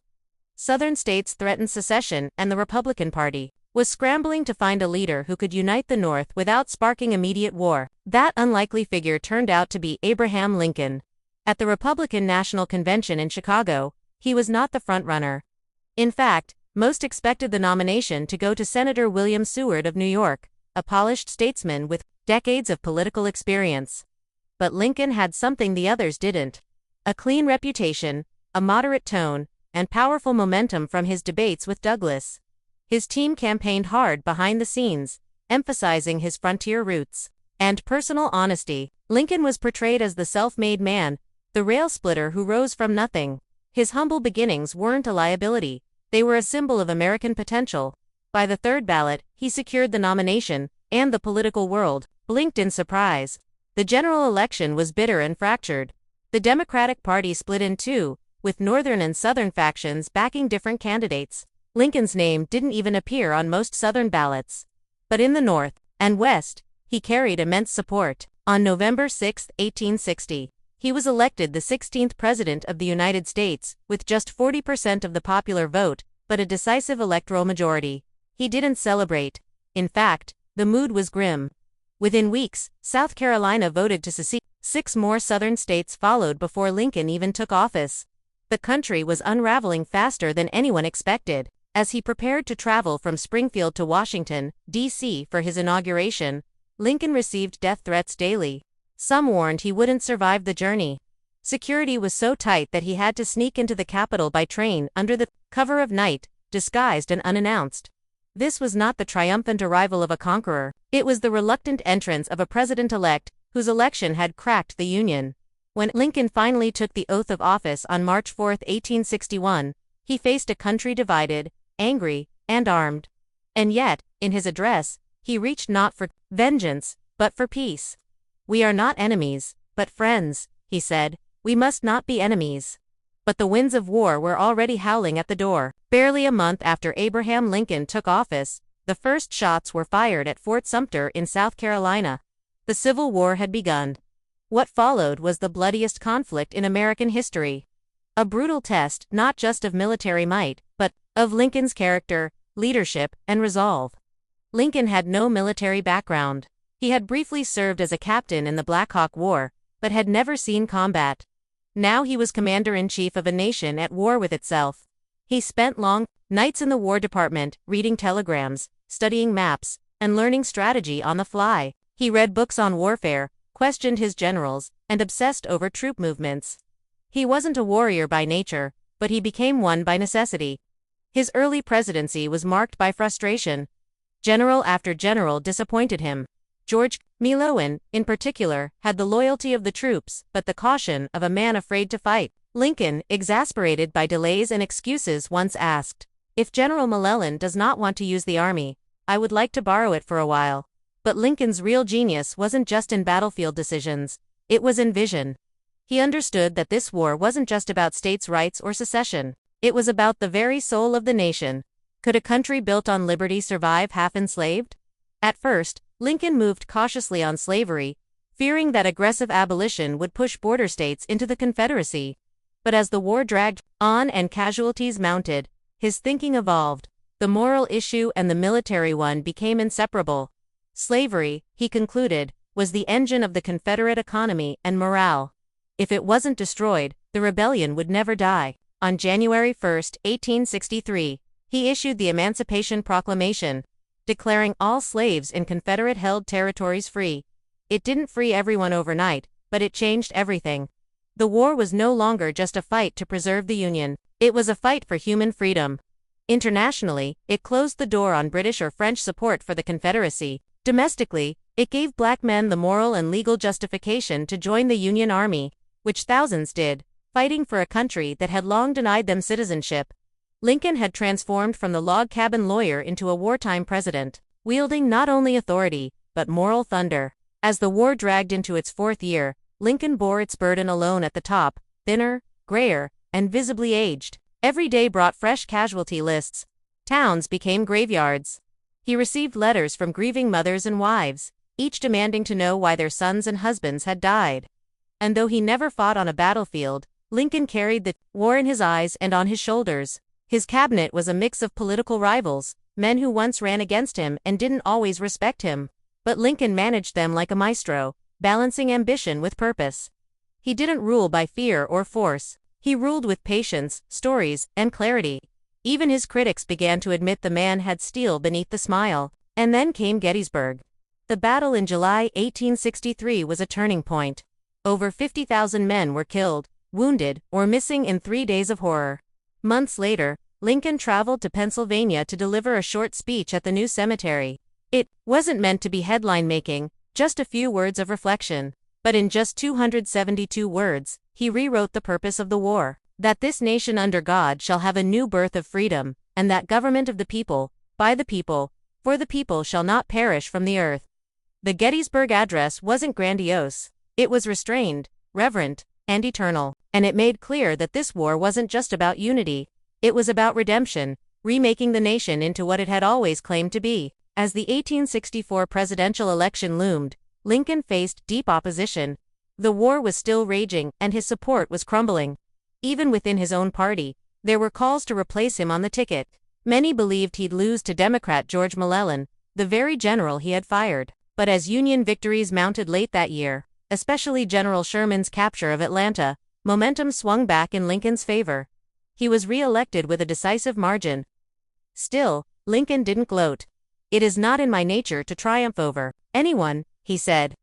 Southern states threatened secession, and the Republican Party was scrambling to find a leader who could unite the North without sparking immediate war. That unlikely figure turned out to be Abraham Lincoln. At the Republican National Convention in Chicago, he was not the frontrunner. In fact, most expected the nomination to go to Senator William Seward of New York, a polished statesman with decades of political experience. But Lincoln had something the others didn't: a clean reputation, a moderate tone, and powerful momentum from his debates with Douglas. His team campaigned hard behind the scenes, emphasizing his frontier roots and personal honesty. Lincoln was portrayed as the self-made man, the rail splitter who rose from nothing. His humble beginnings weren't a liability, they were a symbol of American potential. By the third ballot, he secured the nomination, and the political world blinked in surprise. The general election was bitter and fractured. The Democratic Party split in two, with Northern and Southern factions backing different candidates. Lincoln's name didn't even appear on most Southern ballots. But in the North and West, he carried immense support. On November 6, 1860, he was elected the 16th President of the United States, with just 40% of the popular vote, but a decisive electoral majority. He didn't celebrate. In fact, the mood was grim. Within weeks, South Carolina voted to secede. 6 more Southern states followed before Lincoln even took office. The country was unraveling faster than anyone expected. As he prepared to travel from Springfield to Washington, D.C. for his inauguration, Lincoln received death threats daily. Some warned he wouldn't survive the journey. Security was so tight that he had to sneak into the Capitol by train under the cover of night, disguised and unannounced. This was not the triumphant arrival of a conqueror. It was the reluctant entrance of a president-elect whose election had cracked the Union. When Lincoln finally took the oath of office on March 4, 1861, he faced a country divided, angry, and armed. And yet, in his address, he reached not for vengeance, but for peace. "We are not enemies, but friends," he said. "We must not be enemies." But the winds of war were already howling at the door. Barely a month after Abraham Lincoln took office, the first shots were fired at Fort Sumter in South Carolina. The Civil War had begun. What followed was the bloodiest conflict in American history. A brutal test not just of military might, but of Lincoln's character, leadership, and resolve. Lincoln had no military background. He had briefly served as a captain in the Black Hawk War, but had never seen combat. Now he was commander-in-chief of a nation at war with itself. He spent long nights in the War Department, reading telegrams, studying maps, and learning strategy on the fly. He read books on warfare, questioned his generals, and obsessed over troop movements. He wasn't a warrior by nature, but he became one by necessity. His early presidency was marked by frustration. General after general disappointed him. George Meloan, in particular, had the loyalty of the troops, but the caution of a man afraid to fight. Lincoln, exasperated by delays and excuses, once asked, "If General McClellan does not want to use the army, I would like to borrow it for a while." But Lincoln's real genius wasn't just in battlefield decisions, it was in vision. He understood that this war wasn't just about states' rights or secession. It was about the very soul of the nation. Could a country built on liberty survive half enslaved? At first, Lincoln moved cautiously on slavery, fearing that aggressive abolition would push border states into the Confederacy. But as the war dragged on and casualties mounted, his thinking evolved. The moral issue and the military one became inseparable. Slavery, he concluded, was the engine of the Confederate economy and morale. If it wasn't destroyed, the rebellion would never die. On January 1, 1863, he issued the Emancipation Proclamation, declaring all slaves in Confederate-held territories free. It didn't free everyone overnight, but it changed everything. The war was no longer just a fight to preserve the Union. It was a fight for human freedom. Internationally, it closed the door on British or French support for the Confederacy. Domestically, it gave black men the moral and legal justification to join the Union Army, which thousands did, fighting for a country that had long denied them citizenship. Lincoln had transformed from the log cabin lawyer into a wartime president, wielding not only authority, but moral thunder. As the war dragged into its fourth year, Lincoln bore its burden alone at the top, thinner, grayer, and visibly aged. Every day brought fresh casualty lists. Towns became graveyards. He received letters from grieving mothers and wives, each demanding to know why their sons and husbands had died. And though he never fought on a battlefield, Lincoln carried the war in his eyes and on his shoulders. His cabinet was a mix of political rivals, men who once ran against him and didn't always respect him. But Lincoln managed them like a maestro, balancing ambition with purpose. He didn't rule by fear or force. He ruled with patience, stories, and clarity. Even his critics began to admit the man had steel beneath the smile. And then came Gettysburg. The battle in July 1863 was a turning point. Over 50,000 men were killed, wounded, or missing in 3 days of horror. Months later, Lincoln traveled to Pennsylvania to deliver a short speech at the new cemetery. It wasn't meant to be headline-making, just a few words of reflection. But in just 272 words, he rewrote the purpose of the war. That this nation under God shall have a new birth of freedom, and that government of the people, by the people, for the people shall not perish from the earth. The Gettysburg Address wasn't grandiose. It was restrained, reverent, and eternal. And it made clear that this war wasn't just about unity. It was about redemption, remaking the nation into what it had always claimed to be. As the 1864 presidential election loomed, Lincoln faced deep opposition. The war was still raging, and his support was crumbling. Even within his own party, there were calls to replace him on the ticket. Many believed he'd lose to Democrat George McClellan, the very general he had fired. But as Union victories mounted late that year, especially General Sherman's capture of Atlanta, momentum swung back in Lincoln's favor. He was re-elected with a decisive margin. Still, Lincoln didn't gloat. "It is not in my nature to triumph over anyone," he said.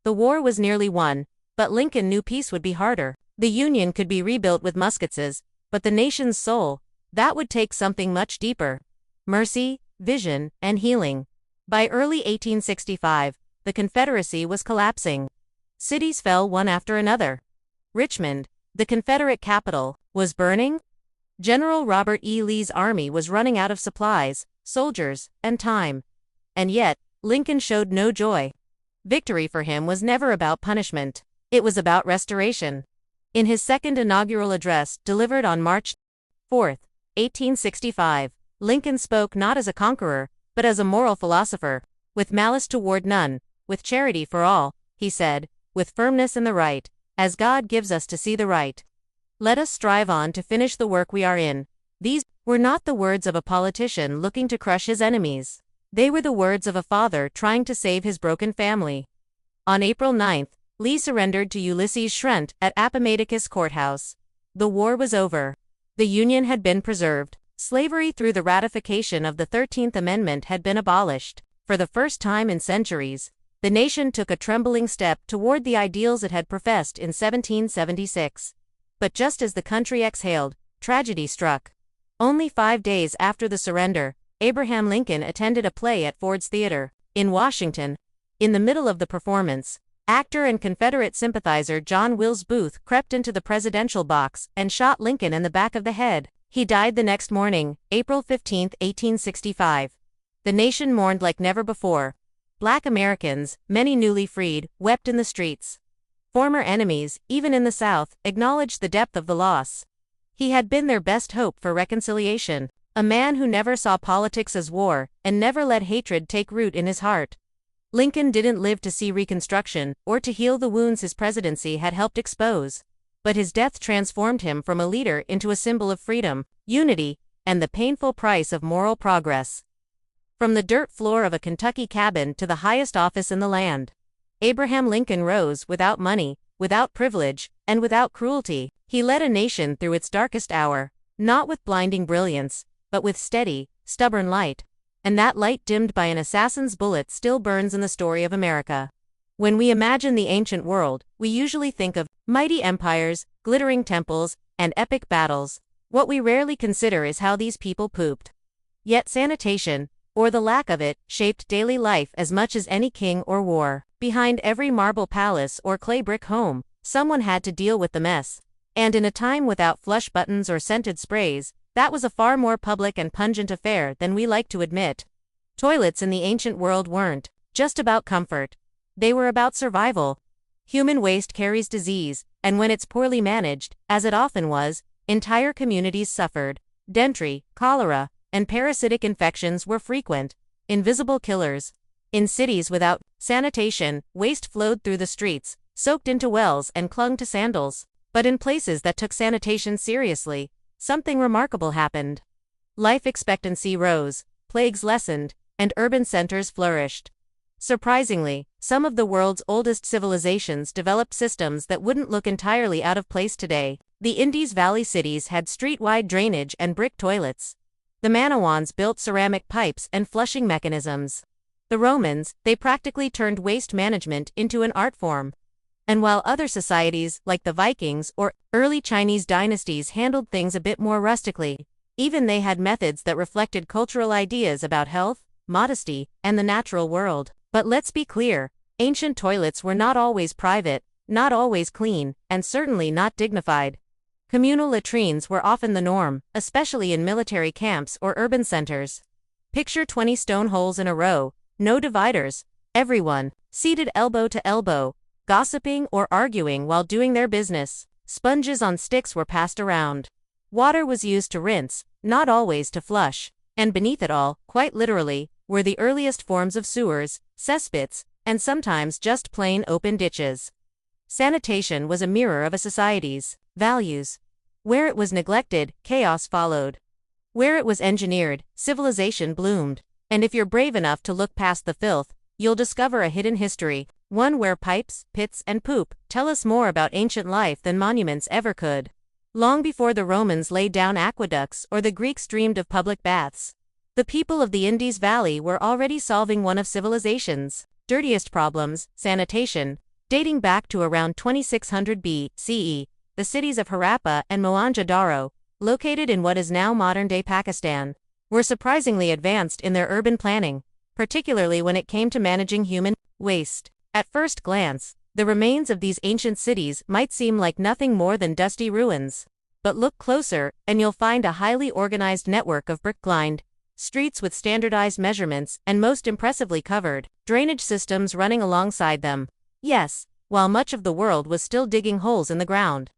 The war was nearly won, but Lincoln knew peace would be harder. The Union could be rebuilt with muskets, but the nation's soul, that would take something much deeper. Mercy, vision, and healing. By early 1865, the Confederacy was collapsing. Cities fell one after another. Richmond, the Confederate capital, was burning. General Robert E. Lee's army was running out of supplies, soldiers, and time. And yet, Lincoln showed no joy. Victory for him was never about punishment. It was about restoration. In his second inaugural address, delivered on March 4, 1865, Lincoln spoke not as a conqueror, but as a moral philosopher. "With malice toward none, with charity for all," he said, "with firmness in the right, as God gives us to see the right. Let us strive on to finish the work we are in." These were not the words of a politician looking to crush his enemies. They were the words of a father trying to save his broken family. On April 9, Lee surrendered to Ulysses Shrunt at Appomattox Courthouse. The war was over. The Union had been preserved. Slavery through the ratification of the 13th Amendment had been abolished. For the first time in centuries, the nation took a trembling step toward the ideals it had professed in 1776. But just as the country exhaled, tragedy struck. Only 5 days after the surrender, Abraham Lincoln attended a play at Ford's Theater, in Washington. In the middle of the performance, actor and Confederate sympathizer John Wilkes Booth crept into the presidential box and shot Lincoln in the back of the head. He died the next morning, April 15, 1865. The nation mourned like never before. Black Americans, many newly freed, wept in the streets. Former enemies, even in the South, acknowledged the depth of the loss. He had been their best hope for reconciliation, a man who never saw politics as war, and never let hatred take root in his heart. Lincoln didn't live to see Reconstruction, or to heal the wounds his presidency had helped expose. But his death transformed him from a leader into a symbol of freedom, unity, and the painful price of moral progress. From the dirt floor of a Kentucky cabin to the highest office in the land, Abraham Lincoln rose without money, without privilege, and without cruelty. He led a nation through its darkest hour, not with blinding brilliance, but with steady, stubborn light. And that light dimmed by an assassin's bullet still burns in the story of America. When we imagine the ancient world, we usually think of mighty empires, glittering temples, and epic battles. What we rarely consider is how these people pooped. Yet sanitation, or the lack of it, shaped daily life as much as any king or war. Behind every marble palace or clay brick home, someone had to deal with the mess. And in a time without flush buttons or scented sprays, that was a far more public and pungent affair than we like to admit. Toilets in the ancient world weren't just about comfort. They were about survival. Human waste carries disease, and when it's poorly managed, as it often was, entire communities suffered. Dysentery, cholera, and parasitic infections were frequent, invisible killers. In cities without sanitation, waste flowed through the streets, soaked into wells and clung to sandals. But in places that took sanitation seriously, something remarkable happened. Life expectancy rose, plagues lessened, and urban centers flourished. Surprisingly, some of the world's oldest civilizations developed systems that wouldn't look entirely out of place today. The Indus Valley cities had street-wide drainage and brick toilets. The Minoans built ceramic pipes and flushing mechanisms. The Romans, they practically turned waste management into an art form. And while other societies, like the Vikings or early Chinese dynasties, handled things a bit more rustically, even they had methods that reflected cultural ideas about health, modesty, and the natural world. But let's be clear, ancient toilets were not always private, not always clean, and certainly not dignified. Communal latrines were often the norm, especially in military camps or urban centers. Picture 20 stone holes in a row, no dividers, everyone seated elbow to elbow, gossiping or arguing while doing their business. Sponges on sticks were passed around. Water was used to rinse, not always to flush. And beneath it all, quite literally, were the earliest forms of sewers, cesspits, and sometimes just plain open ditches. Sanitation was a mirror of a society's values. Where it was neglected, chaos followed. Where it was engineered, civilization bloomed. And if you're brave enough to look past the filth, you'll discover a hidden history, one where pipes, pits, and poop tell us more about ancient life than monuments ever could. Long before the Romans laid down aqueducts or the Greeks dreamed of public baths, the people of the Indus Valley were already solving one of civilization's dirtiest problems, sanitation. Dating back to around 2600 BCE, the cities of Harappa and Mohenjo-daro, located in what is now modern-day Pakistan, were surprisingly advanced in their urban planning, particularly when it came to managing human waste. At first glance, the remains of these ancient cities might seem like nothing more than dusty ruins. But look closer, and you'll find a highly organized network of brick-lined streets with standardized measurements and most impressively covered drainage systems running alongside them. Yes, while much of the world was still digging holes in the ground,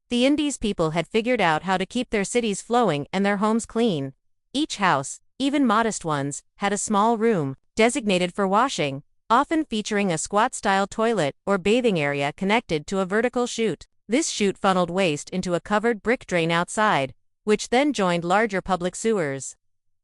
the Indus people had figured out how to keep their cities flowing and their homes clean. Each house, even modest ones, had a small room designated for washing, often featuring a squat-style toilet or bathing area connected to a vertical chute. This chute funneled waste into a covered brick drain outside, which then joined larger public sewers.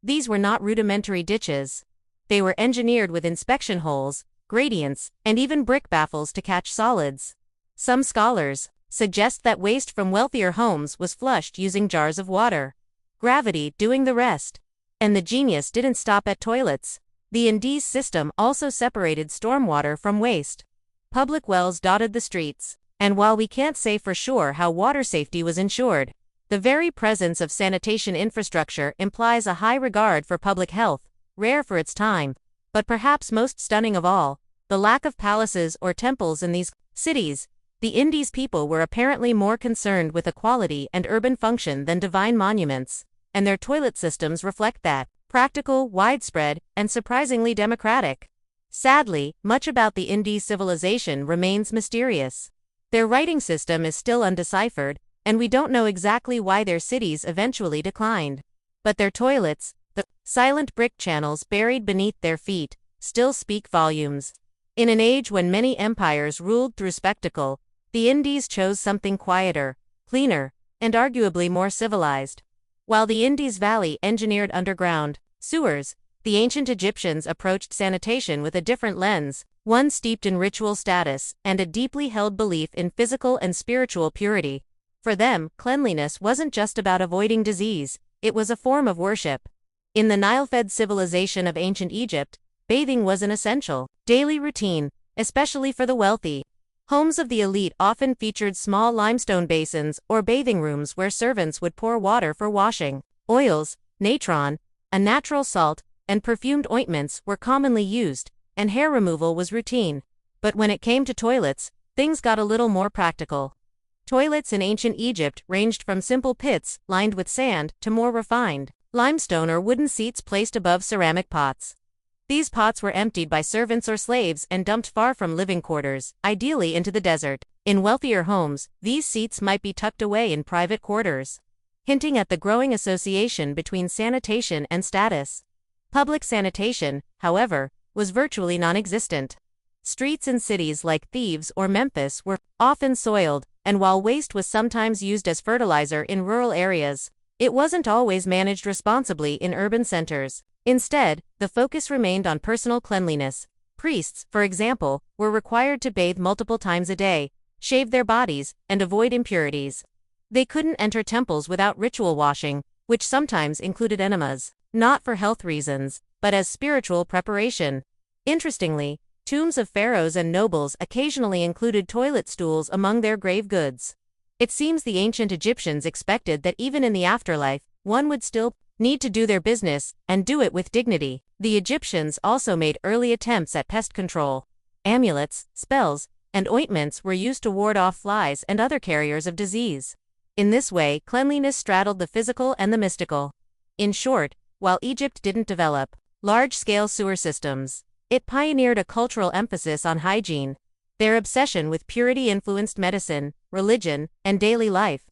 These were not rudimentary ditches. They were engineered with inspection holes, gradients, and even brick baffles to catch solids. Some scholars suggest that waste from wealthier homes was flushed using jars of water, gravity doing the rest. And the genius didn't stop at toilets. The Indies system also separated stormwater from waste. Public wells dotted the streets, and while we can't say for sure how water safety was ensured, the very presence of sanitation infrastructure implies a high regard for public health, rare for its time. But perhaps most stunning of all, the lack of palaces or temples in these cities. The Indies people were apparently more concerned with equality and urban function than divine monuments, and their toilet systems reflect that. Practical, widespread, and surprisingly democratic. Sadly, much about the Indies civilization remains mysterious. Their writing system is still undeciphered, and we don't know exactly why their cities eventually declined. But their toilets, the silent brick channels buried beneath their feet, still speak volumes. In an age when many empires ruled through spectacle, the Indies chose something quieter, cleaner, and arguably more civilized. While the Indus Valley engineered underground sewers, the ancient Egyptians approached sanitation with a different lens, one steeped in ritual status and a deeply held belief in physical and spiritual purity. For them, cleanliness wasn't just about avoiding disease, it was a form of worship. In the Nile-fed civilization of ancient Egypt, bathing was an essential, daily routine, especially for the wealthy. Homes of the elite often featured small limestone basins or bathing rooms where servants would pour water for washing. Oils, natron, a natural salt, and perfumed ointments were commonly used, and hair removal was routine. But when it came to toilets, things got a little more practical. Toilets in ancient Egypt ranged from simple pits lined with sand to more refined, limestone or wooden seats placed above ceramic pots. These pots were emptied by servants or slaves and dumped far from living quarters, ideally into the desert. In wealthier homes, these seats might be tucked away in private quarters, hinting at the growing association between sanitation and status. Public sanitation, however, was virtually non-existent. Streets in cities like Thebes or Memphis were often soiled, and while waste was sometimes used as fertilizer in rural areas, it wasn't always managed responsibly in urban centers. Instead, the focus remained on personal cleanliness. Priests, for example, were required to bathe multiple times a day, shave their bodies, and avoid impurities. They couldn't enter temples without ritual washing, which sometimes included enemas, not for health reasons, but as spiritual preparation. Interestingly, tombs of pharaohs and nobles occasionally included toilet stools among their grave goods. It seems the ancient Egyptians expected that even in the afterlife, one would still need to do their business, and do it with dignity. The Egyptians also made early attempts at pest control. Amulets, spells, and ointments were used to ward off flies and other carriers of disease. In this way, cleanliness straddled the physical and the mystical. In short, while Egypt didn't develop large-scale sewer systems, it pioneered a cultural emphasis on hygiene. Their obsession with purity influenced medicine, religion, and daily life.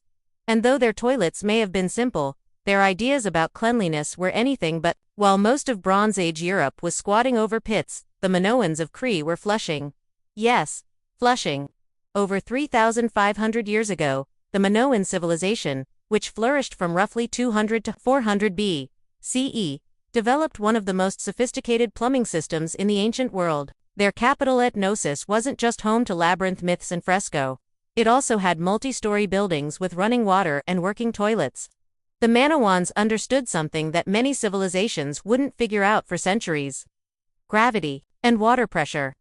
And though their toilets may have been simple, their ideas about cleanliness were anything but. While most of Bronze Age Europe was squatting over pits, the Minoans of Crete were flushing. Yes, flushing. Over 3,500 years ago, the Minoan civilization, which flourished from roughly 200 to 400 BCE, developed one of the most sophisticated plumbing systems in the ancient world. Their capital at Knossos wasn't just home to labyrinth myths and fresco. It also had multi-story buildings with running water and working toilets. The Minoans understood something that many civilizations wouldn't figure out for centuries: gravity and water pressure.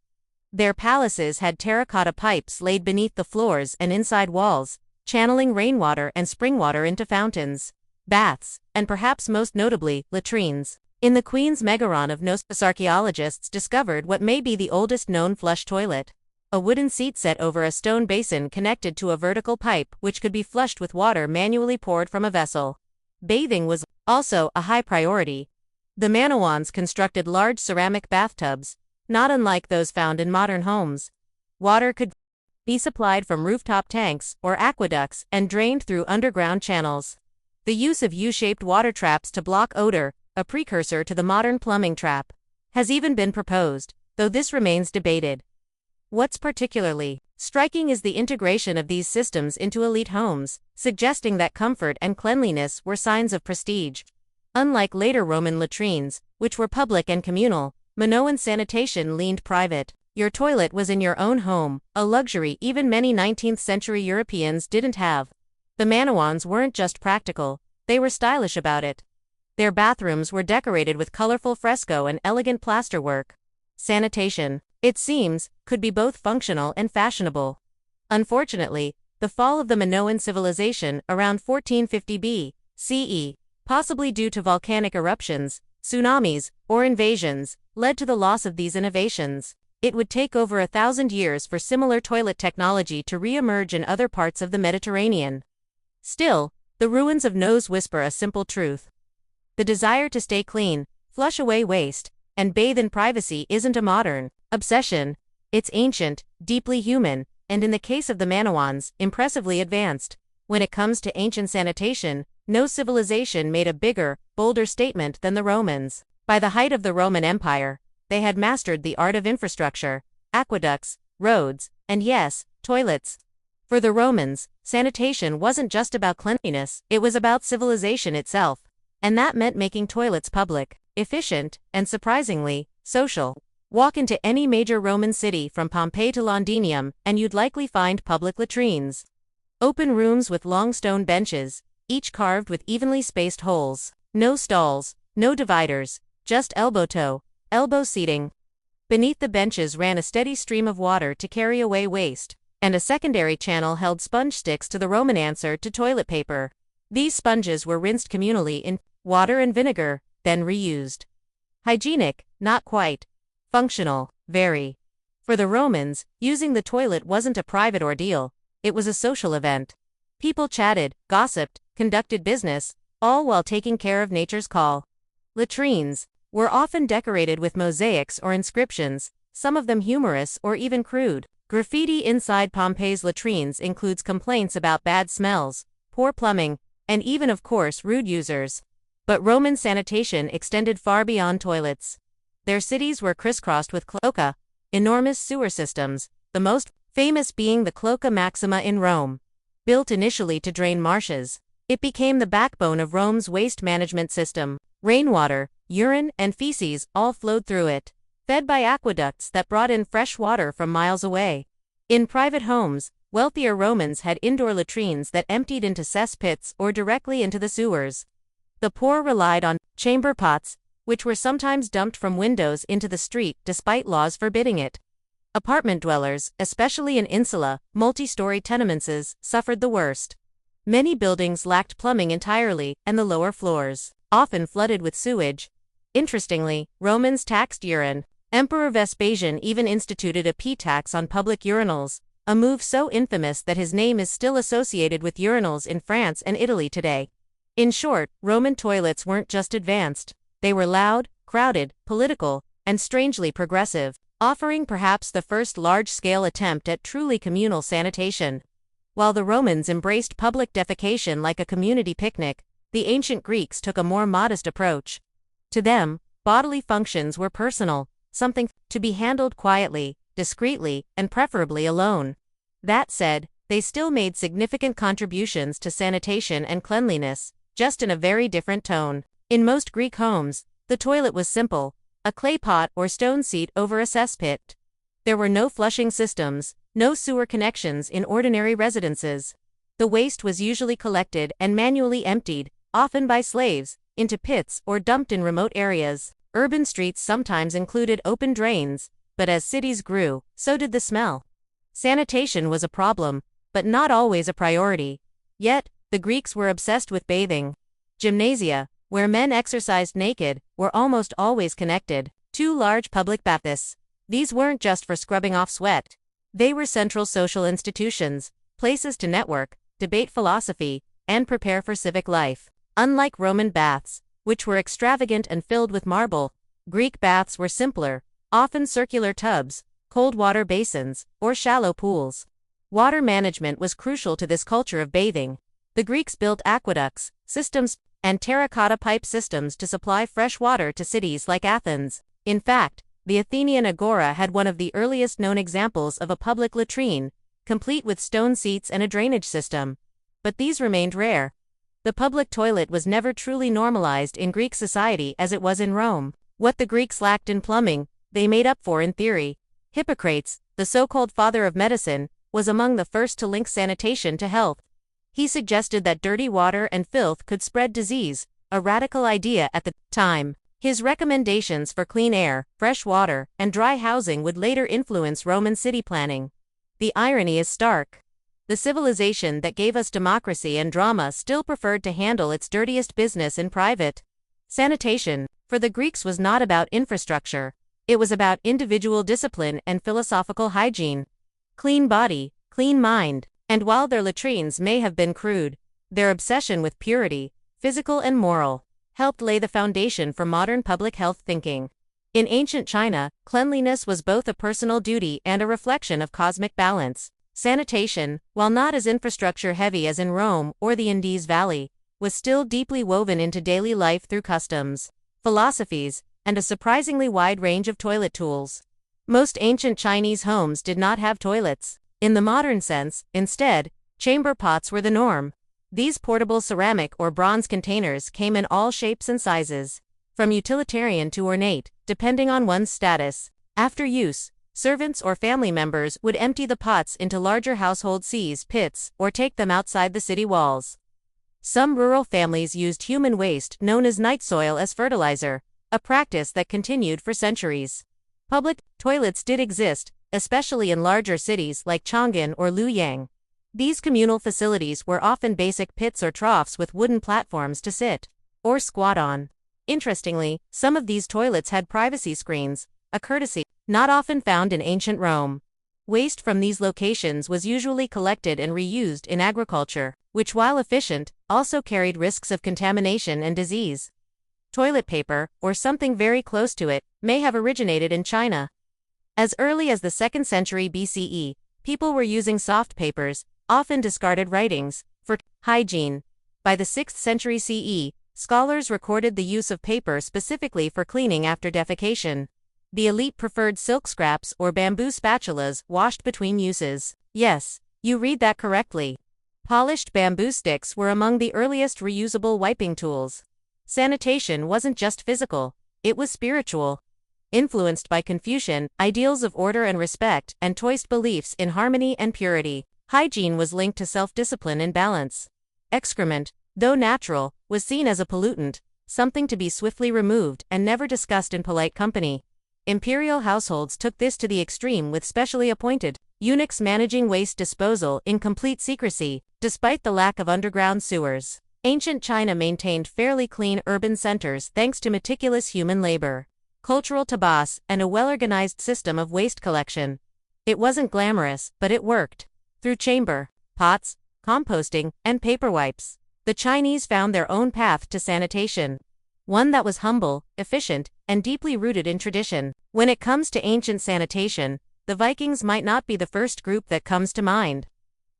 Their palaces had terracotta pipes laid beneath the floors and inside walls, channeling rainwater and spring water into fountains, baths, and perhaps most notably, latrines. In the Queen's Megaron of Knossos, archaeologists discovered what may be the oldest known flush toilet: a wooden seat set over a stone basin connected to a vertical pipe which could be flushed with water manually poured from a vessel. Bathing was also a high priority. The Minoans constructed large ceramic bathtubs, not unlike those found in modern homes. Water could be supplied from rooftop tanks or aqueducts and drained through underground channels. The use of U-shaped water traps to block odor, a precursor to the modern plumbing trap, has even been proposed, though this remains debated. What's particularly striking is the integration of these systems into elite homes, suggesting that comfort and cleanliness were signs of prestige. Unlike later Roman latrines, which were public and communal, Minoan sanitation leaned private. Your toilet was in your own home, a luxury even many 19th century Europeans didn't have. The Minoans weren't just practical, they were stylish about it. Their bathrooms were decorated with colorful fresco and elegant plasterwork. Sanitation, it seems, could be both functional and fashionable. Unfortunately, the fall of the Minoan civilization around 1450 BCE, possibly due to volcanic eruptions, tsunamis, or invasions, led to the loss of these innovations. It would take over 1,000 years for similar toilet technology to re-emerge in other parts of the Mediterranean. Still, the ruins of Nose whisper a simple truth. The desire to stay clean, flush away waste, and bathe in privacy isn't a modern obsession. It's ancient, deeply human, and in the case of the Minoans, impressively advanced. When it comes to ancient sanitation, no civilization made a bigger, bolder statement than the Romans. By the height of the Roman Empire, they had mastered the art of infrastructure, aqueducts, roads, and yes, toilets. For the Romans, sanitation wasn't just about cleanliness, it was about civilization itself. And that meant making toilets public, efficient, and surprisingly, social. Walk into any major Roman city from Pompeii to Londinium, and you'd likely find public latrines. Open rooms with long stone benches, each carved with evenly spaced holes. No stalls, no dividers, just elbow seating. Beneath the benches ran a steady stream of water to carry away waste, and a secondary channel held sponge sticks to the Roman answer to toilet paper. These sponges were rinsed communally in water and vinegar, then reused. Hygienic, not quite. Functional, very. For the Romans, using the toilet wasn't a private ordeal, it was a social event. People chatted, gossiped, conducted business, all while taking care of nature's call. Latrines were often decorated with mosaics or inscriptions, some of them humorous or even crude. Graffiti inside Pompeii's latrines includes complaints about bad smells, poor plumbing, and even of course rude users. But Roman sanitation extended far beyond toilets. Their cities were crisscrossed with cloaca, enormous sewer systems, the most famous being the Cloaca Maxima in Rome. Built initially to drain marshes, it became the backbone of Rome's waste management system. Rainwater, urine, and feces all flowed through it, fed by aqueducts that brought in fresh water from miles away. In private homes, wealthier Romans had indoor latrines that emptied into cesspits or directly into the sewers. The poor relied on chamber pots, which were sometimes dumped from windows into the street despite laws forbidding it. Apartment dwellers, especially in insula, multi-story tenements, suffered the worst. Many buildings lacked plumbing entirely, and the lower floors, often flooded with sewage. Interestingly, Romans taxed urine. Emperor Vespasian even instituted a pee tax on public urinals, a move so infamous that his name is still associated with urinals in France and Italy today. In short, Roman toilets weren't just advanced, they were loud, crowded, political, and strangely progressive, offering perhaps the first large-scale attempt at truly communal sanitation. While the Romans embraced public defecation like a community picnic, the ancient Greeks took a more modest approach. To them, bodily functions were personal, something to be handled quietly, discreetly, and preferably alone. That said, they still made significant contributions to sanitation and cleanliness, just in a very different tone. In most Greek homes, the toilet was simple, a clay pot or stone seat over a cesspit. There were no flushing systems, no sewer connections in ordinary residences. The waste was usually collected and manually emptied, often by slaves, into pits or dumped in remote areas. Urban streets sometimes included open drains, but as cities grew, so did the smell. Sanitation was a problem, but not always a priority. Yet, the Greeks were obsessed with bathing. Gymnasia, where men exercised naked, were almost always connected. 2 large public baths. These weren't just for scrubbing off sweat. They were central social institutions, places to network, debate philosophy, and prepare for civic life. Unlike Roman baths, which were extravagant and filled with marble, Greek baths were simpler, often circular tubs, cold water basins, or shallow pools. Water management was crucial to this culture of bathing. The Greeks built aqueducts, systems, and terracotta pipe systems to supply fresh water to cities like Athens. In fact, the Athenian agora had one of the earliest known examples of a public latrine, complete with stone seats and a drainage system. But these remained rare. The public toilet was never truly normalized in Greek society as it was in Rome. What the Greeks lacked in plumbing, they made up for in theory. Hippocrates, the so-called father of medicine, was among the first to link sanitation to health. He suggested that dirty water and filth could spread disease, a radical idea at the time. His recommendations for clean air, fresh water, and dry housing would later influence Roman city planning. The irony is stark. The civilization that gave us democracy and drama still preferred to handle its dirtiest business in private. Sanitation, for the Greeks, was not about infrastructure. It was about individual discipline and philosophical hygiene. Clean body, clean mind. And while their latrines may have been crude, their obsession with purity, physical and moral, helped lay the foundation for modern public health thinking. In ancient China, cleanliness was both a personal duty and a reflection of cosmic balance. Sanitation, while not as infrastructure-heavy as in Rome or the Indus Valley, was still deeply woven into daily life through customs, philosophies, and a surprisingly wide range of toilet tools. Most ancient Chinese homes did not have toilets. In the modern sense, instead, chamber pots were the norm. These portable ceramic or bronze containers came in all shapes and sizes, from utilitarian to ornate, depending on one's status. After use, servants or family members would empty the pots into larger household pits, or take them outside the city walls. Some rural families used human waste known as night soil as fertilizer, a practice that continued for centuries. Public toilets did exist, especially in larger cities like Chang'an or Luoyang. These communal facilities were often basic pits or troughs with wooden platforms to sit or squat on. Interestingly, some of these toilets had privacy screens, a courtesy not often found in ancient Rome. Waste from these locations was usually collected and reused in agriculture, which, while efficient, also carried risks of contamination and disease. Toilet paper, or something very close to it, may have originated in China. As early as the 2nd century BCE, people were using soft papers, often discarded writings, for hygiene. By the 6th century CE, scholars recorded the use of paper specifically for cleaning after defecation. The elite preferred silk scraps or bamboo spatulas washed between uses. Yes, you read that correctly. Polished bamboo sticks were among the earliest reusable wiping tools. Sanitation wasn't just physical, it was spiritual. Influenced by Confucian ideals of order and respect and Taoist beliefs in harmony and purity, hygiene was linked to self-discipline and balance. Excrement, though natural, was seen as a pollutant, something to be swiftly removed and never discussed in polite company. Imperial households took this to the extreme with specially appointed eunuchs managing waste disposal in complete secrecy, despite the lack of underground sewers. Ancient China maintained fairly clean urban centers thanks to meticulous human labor, cultural taboos, and a well-organized system of waste collection. It wasn't glamorous, but it worked. Through chamber pots, composting, and paper wipes, the Chinese found their own path to sanitation. One that was humble, efficient, and deeply rooted in tradition. When it comes to ancient sanitation, the Vikings might not be the first group that comes to mind.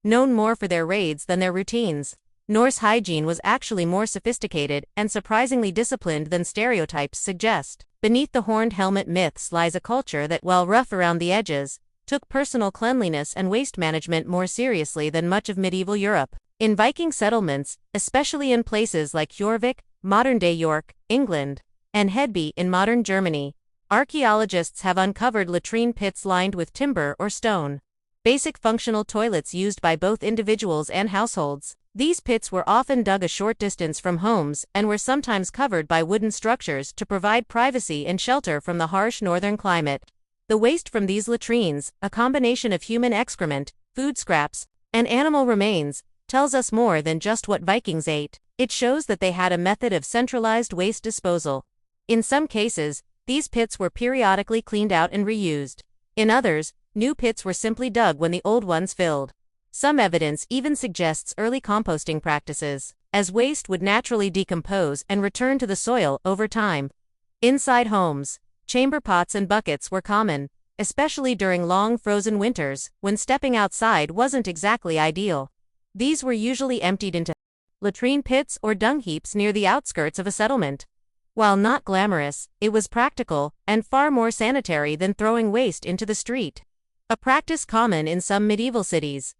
Known more for their raids than their routines, Norse hygiene was actually more sophisticated and surprisingly disciplined than stereotypes suggest. Beneath the horned helmet myths lies a culture that, while rough around the edges, took personal cleanliness and waste management more seriously than much of medieval Europe. In Viking settlements, especially in places like Jorvik, modern-day York, England, and Hedby in modern Germany, archaeologists have uncovered latrine pits lined with timber or stone. Basic functional toilets used by both individuals and households. These pits were often dug a short distance from homes and were sometimes covered by wooden structures to provide privacy and shelter from the harsh northern climate. The waste from these latrines, a combination of human excrement, food scraps, and animal remains, tells us more than just what Vikings ate. It shows that they had a method of centralized waste disposal. In some cases, these pits were periodically cleaned out and reused. In others, new pits were simply dug when the old ones filled. Some evidence even suggests early composting practices, as waste would naturally decompose and return to the soil over time. Inside homes, chamber pots and buckets were common, especially during long frozen winters, when stepping outside wasn't exactly ideal. These were usually emptied into latrine pits or dung heaps near the outskirts of a settlement. While not glamorous, it was practical and far more sanitary than throwing waste into the street. A practice common in some medieval cities.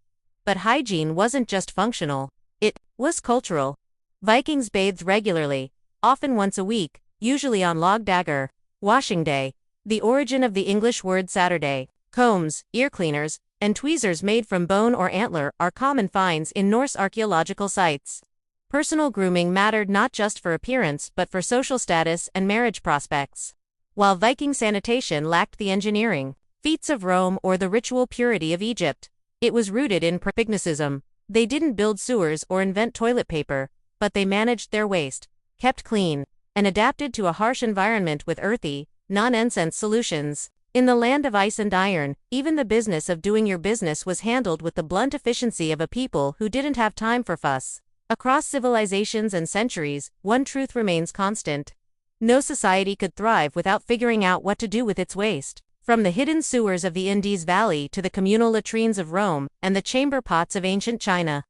But hygiene wasn't just functional, it was cultural. Vikings bathed regularly, often once a week, usually on Log Dagger, Washing day. The origin of the English word Saturday. Combs, ear cleaners, and tweezers made from bone or antler are common finds in Norse archaeological sites. Personal grooming mattered not just for appearance but for social status and marriage prospects. While Viking sanitation lacked the engineering feats of Rome or the ritual purity of Egypt, it was rooted in pragmatism. They didn't build sewers or invent toilet paper, but they managed their waste, kept clean, and adapted to a harsh environment with earthy, non-incense solutions. In the land of ice and iron, even the business of doing your business was handled with the blunt efficiency of a people who didn't have time for fuss. Across civilizations and centuries, one truth remains constant. No society could thrive without figuring out what to do with its waste. From the hidden sewers of the Indus Valley to the communal latrines of Rome and the chamber pots of ancient China,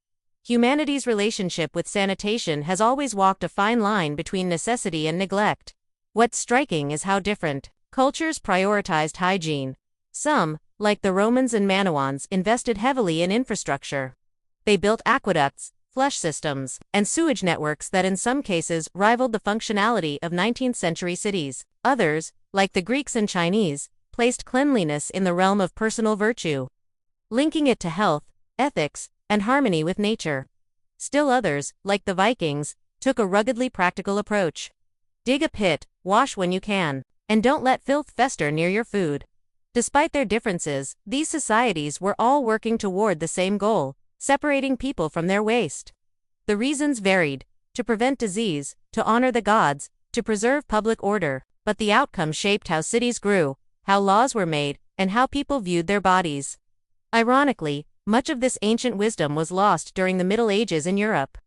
humanity's relationship with sanitation has always walked a fine line between necessity and neglect. What's striking is how different cultures prioritized hygiene. Some, like the Romans and Minoans, invested heavily in infrastructure. They built aqueducts, flush systems, and sewage networks that in some cases rivaled the functionality of 19th-century cities. Others, like the Greeks and Chinese, placed cleanliness in the realm of personal virtue, linking it to health, ethics, and harmony with nature. Still others, like the Vikings, took a ruggedly practical approach. Dig a pit, wash when you can, and don't let filth fester near your food. Despite their differences, these societies were all working toward the same goal: separating people from their waste. The reasons varied: to prevent disease, to honor the gods, to preserve public order, but the outcome shaped how cities grew, how laws were made, and how people viewed their bodies. Ironically, much of this ancient wisdom was lost during the Middle Ages in Europe.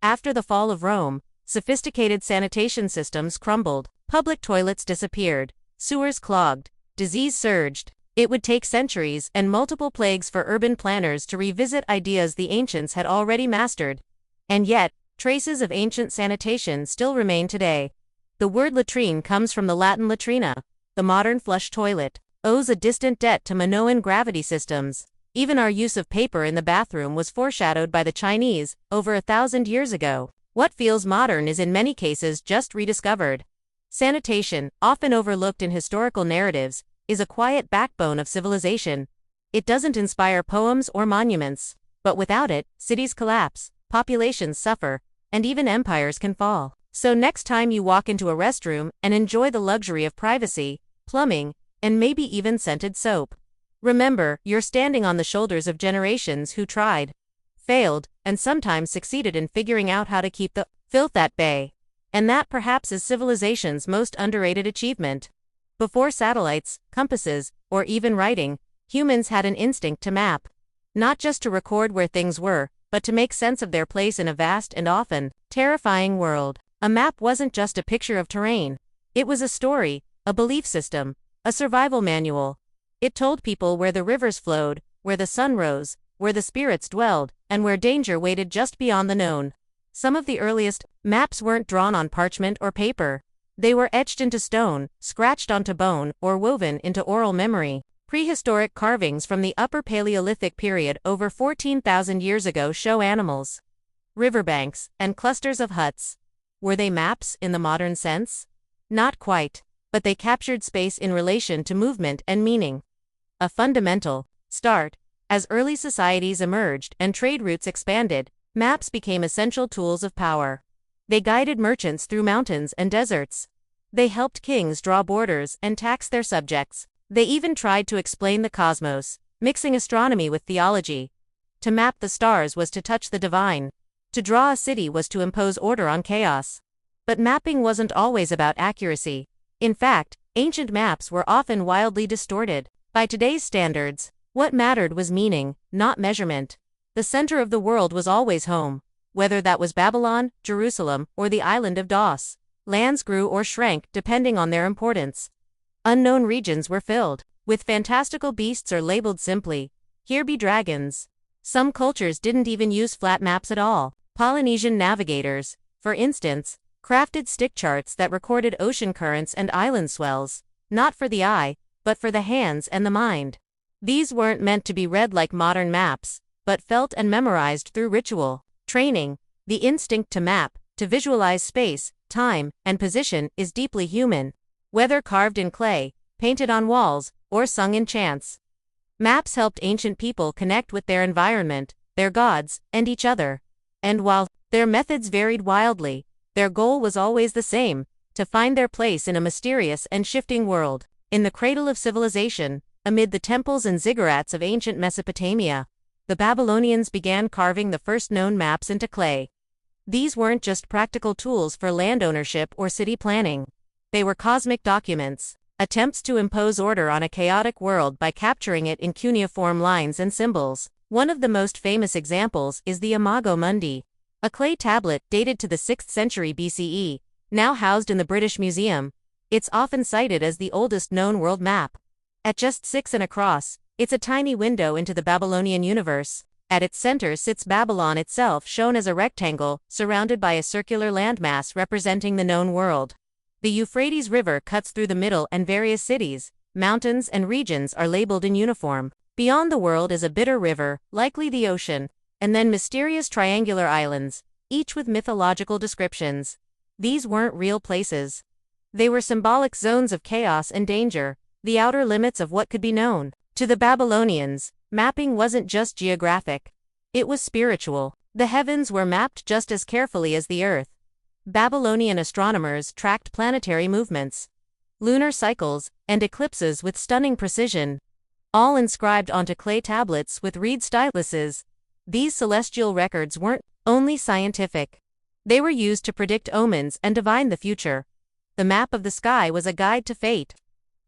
After the fall of Rome, sophisticated sanitation systems crumbled, public toilets disappeared, sewers clogged, disease surged. It would take centuries and multiple plagues for urban planners to revisit ideas the ancients had already mastered. And yet, traces of ancient sanitation still remain today. The word latrine comes from the Latin latrina. The modern flush toilet owes a distant debt to Minoan gravity systems. Even our use of paper in the bathroom was foreshadowed by the Chinese over 1,000 years ago. What feels modern is in many cases just rediscovered. Sanitation, often overlooked in historical narratives, is a quiet backbone of civilization. It doesn't inspire poems or monuments, but without it, cities collapse, populations suffer, and even empires can fall. So next time you walk into a restroom and enjoy the luxury of privacy, plumbing, and maybe even scented soap, remember, you're standing on the shoulders of generations who tried, failed, and sometimes succeeded in figuring out how to keep the filth at bay. And that perhaps is civilization's most underrated achievement. Before satellites, compasses, or even writing, humans had an instinct to map. Not just to record where things were, but to make sense of their place in a vast and often terrifying world. A map wasn't just a picture of terrain. It was a story, a belief system, a survival manual. It told people where the rivers flowed, where the sun rose, where the spirits dwelled, and where danger waited just beyond the known. Some of the earliest maps weren't drawn on parchment or paper. They were etched into stone, scratched onto bone, or woven into oral memory. Prehistoric carvings from the Upper Paleolithic period over 14,000 years ago show animals, riverbanks, and clusters of huts. Were they maps in the modern sense? Not quite, but they captured space in relation to movement and meaning. A fundamental start. As early societies emerged and trade routes expanded, maps became essential tools of power. They guided merchants through mountains and deserts. They helped kings draw borders and tax their subjects. They even tried to explain the cosmos, mixing astronomy with theology. To map the stars was to touch the divine. To draw a city was to impose order on chaos. But mapping wasn't always about accuracy. In fact, ancient maps were often wildly distorted. By today's standards, what mattered was meaning, not measurement. The center of the world was always home. Whether that was Babylon, Jerusalem, or the island of Dos, lands grew or shrank depending on their importance. Unknown regions were filled with fantastical beasts or labeled simply, "Here be dragons." Some cultures didn't even use flat maps at all. Polynesian navigators, for instance, crafted stick charts that recorded ocean currents and island swells, not for the eye, but for the hands and the mind. These weren't meant to be read like modern maps, but felt and memorized through ritual training. The instinct to map, to visualize space, time, and position is deeply human. whether carved in clay, painted on walls, or sung in chants. Maps helped ancient people connect with their environment, their gods, and each other. And while their methods varied wildly, their goal was always the same: to find their place in a mysterious and shifting world. In the cradle of civilization, amid the temples and ziggurats of ancient Mesopotamia, the Babylonians began carving the first known maps into clay. These weren't just practical tools for land ownership or city planning. They were cosmic documents, attempts to impose order on a chaotic world by capturing it in cuneiform lines and symbols. One of the most famous examples is the Imago Mundi, a clay tablet dated to the 6th century BCE, now housed in the British Museum. It's often cited as the oldest known world map. At just 6 and across, it's a tiny window into the Babylonian universe. At its center sits Babylon itself, shown as a rectangle, surrounded by a circular landmass representing the known world. The Euphrates River cuts through the middle, and various cities, mountains, and regions are labeled in uniform. Beyond the world is a bitter river, likely the ocean, and then mysterious triangular islands, each with mythological descriptions. These weren't real places. They were symbolic zones of chaos and danger, the outer limits of what could be known. To the Babylonians, mapping wasn't just geographic. It was spiritual. The heavens were mapped just as carefully as the earth. Babylonian astronomers tracked planetary movements, lunar cycles, and eclipses with stunning precision, all inscribed onto clay tablets with reed styluses. These celestial records weren't only scientific. They were used to predict omens and divine the future. The map of the sky was a guide to fate.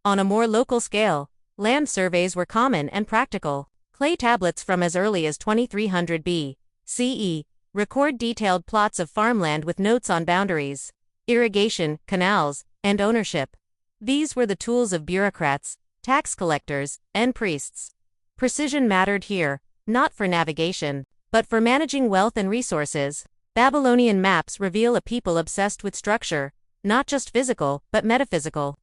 On a more local scale, land surveys were common and practical. Clay tablets from as early as 2300 BCE record detailed plots of farmland with notes on boundaries, irrigation, canals, and ownership. These were the tools of bureaucrats, tax collectors, and priests. Precision mattered here, not for navigation, but for managing wealth and resources. Babylonian maps reveal a people obsessed with structure, not just physical, but metaphysical.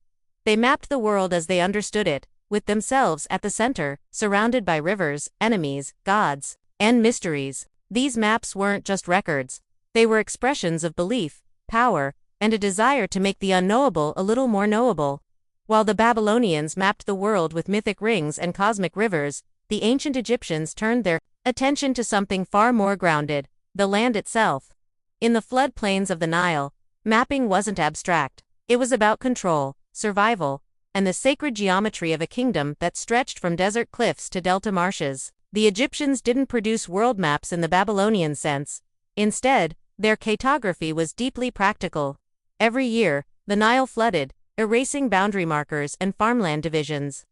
They mapped the world as they understood it, with themselves at the center, surrounded by rivers, enemies, gods, and mysteries. These maps weren't just records. They were expressions of belief, power, and a desire to make the unknowable a little more knowable. While the Babylonians mapped the world with mythic rings and cosmic rivers, the ancient Egyptians turned their attention to something far more grounded: the land itself. In the floodplains of the Nile, mapping wasn't abstract. It was about control, survival, and the sacred geometry of a kingdom that stretched from desert cliffs to delta marshes. The Egyptians didn't produce world maps in the Babylonian sense. Instead, their cartography was deeply practical. Every year, the Nile flooded, erasing boundary markers and farmland divisions.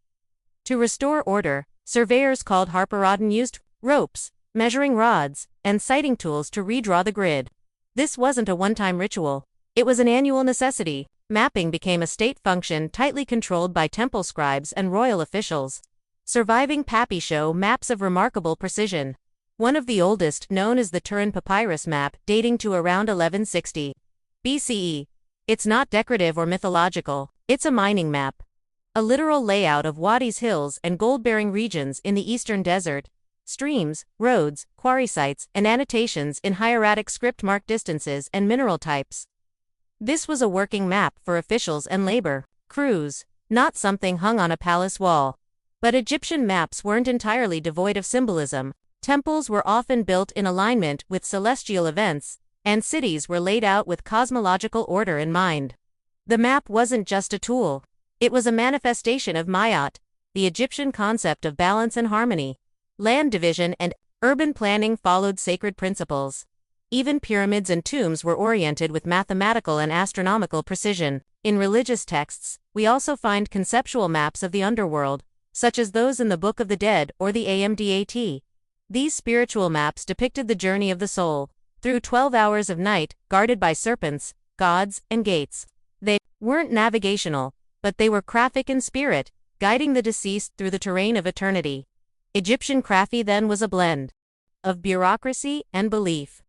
To restore order, surveyors called Harparodon used ropes, measuring rods, and sighting tools to redraw the grid. This wasn't a one-time ritual. It was an annual necessity. Mapping became a state function tightly controlled by temple scribes and royal officials. Surviving papyri show maps of remarkable precision. One of the oldest known is the Turin papyrus map, dating to around 1160 BCE. It's not decorative or mythological, it's a mining map. A literal layout of wadis, hills, and gold-bearing regions in the eastern desert. Streams, roads, quarry sites, and annotations in hieratic script mark distances and mineral types. This was a working map for officials and labor crews, not something hung on a palace wall. But Egyptian maps weren't entirely devoid of symbolism. Temples were often built in alignment with celestial events, and cities were laid out with cosmological order in mind. The map wasn't just a tool. It was a manifestation of Mayat, the Egyptian concept of balance and harmony. Land division and urban planning followed sacred principles. Even pyramids and tombs were oriented with mathematical and astronomical precision. In religious texts, we also find conceptual maps of the underworld, such as those in the Book of the Dead or the Amdat. These spiritual maps depicted the journey of the soul, through 12 hours of night, guarded by serpents, gods, and gates. They weren't navigational, but they were graphic in spirit, guiding the deceased through the terrain of eternity. Egyptian crafty then was a blend of bureaucracy and belief.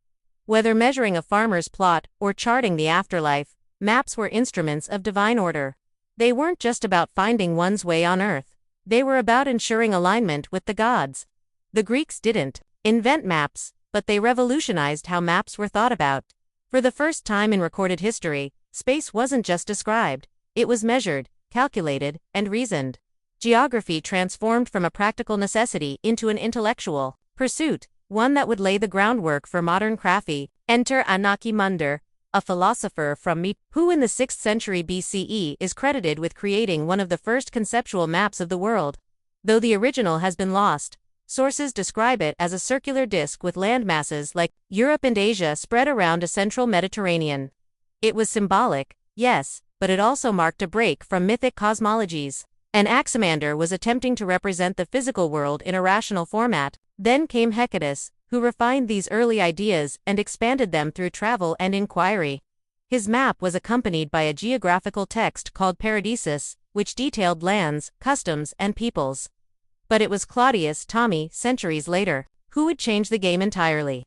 Whether measuring a farmer's plot or charting the afterlife, maps were instruments of divine order. They weren't just about finding one's way on earth. They were about ensuring alignment with the gods. The Greeks didn't invent maps, but they revolutionized how maps were thought about. For the first time in recorded history, space wasn't just described, It was measured, calculated, and reasoned. Geography transformed from a practical necessity into an intellectual pursuit, one that would lay the groundwork for modern crafty. Enter Anaximander, a philosopher from Mycenae, who in the 6th century BCE is credited with creating one of the first conceptual maps of the world. Though the original has been lost, sources describe it as a circular disk with landmasses like Europe and Asia spread around a central Mediterranean. It was symbolic, yes, but it also marked a break from mythic cosmologies. Anaximander was attempting to represent the physical world in a rational format. Then came Hecatus, who refined these early ideas and expanded them through travel and inquiry. His map was accompanied by a geographical text called Paradisus, which detailed lands, customs, and peoples. But it was Claudius Ptolemy, centuries later, who would change the game entirely.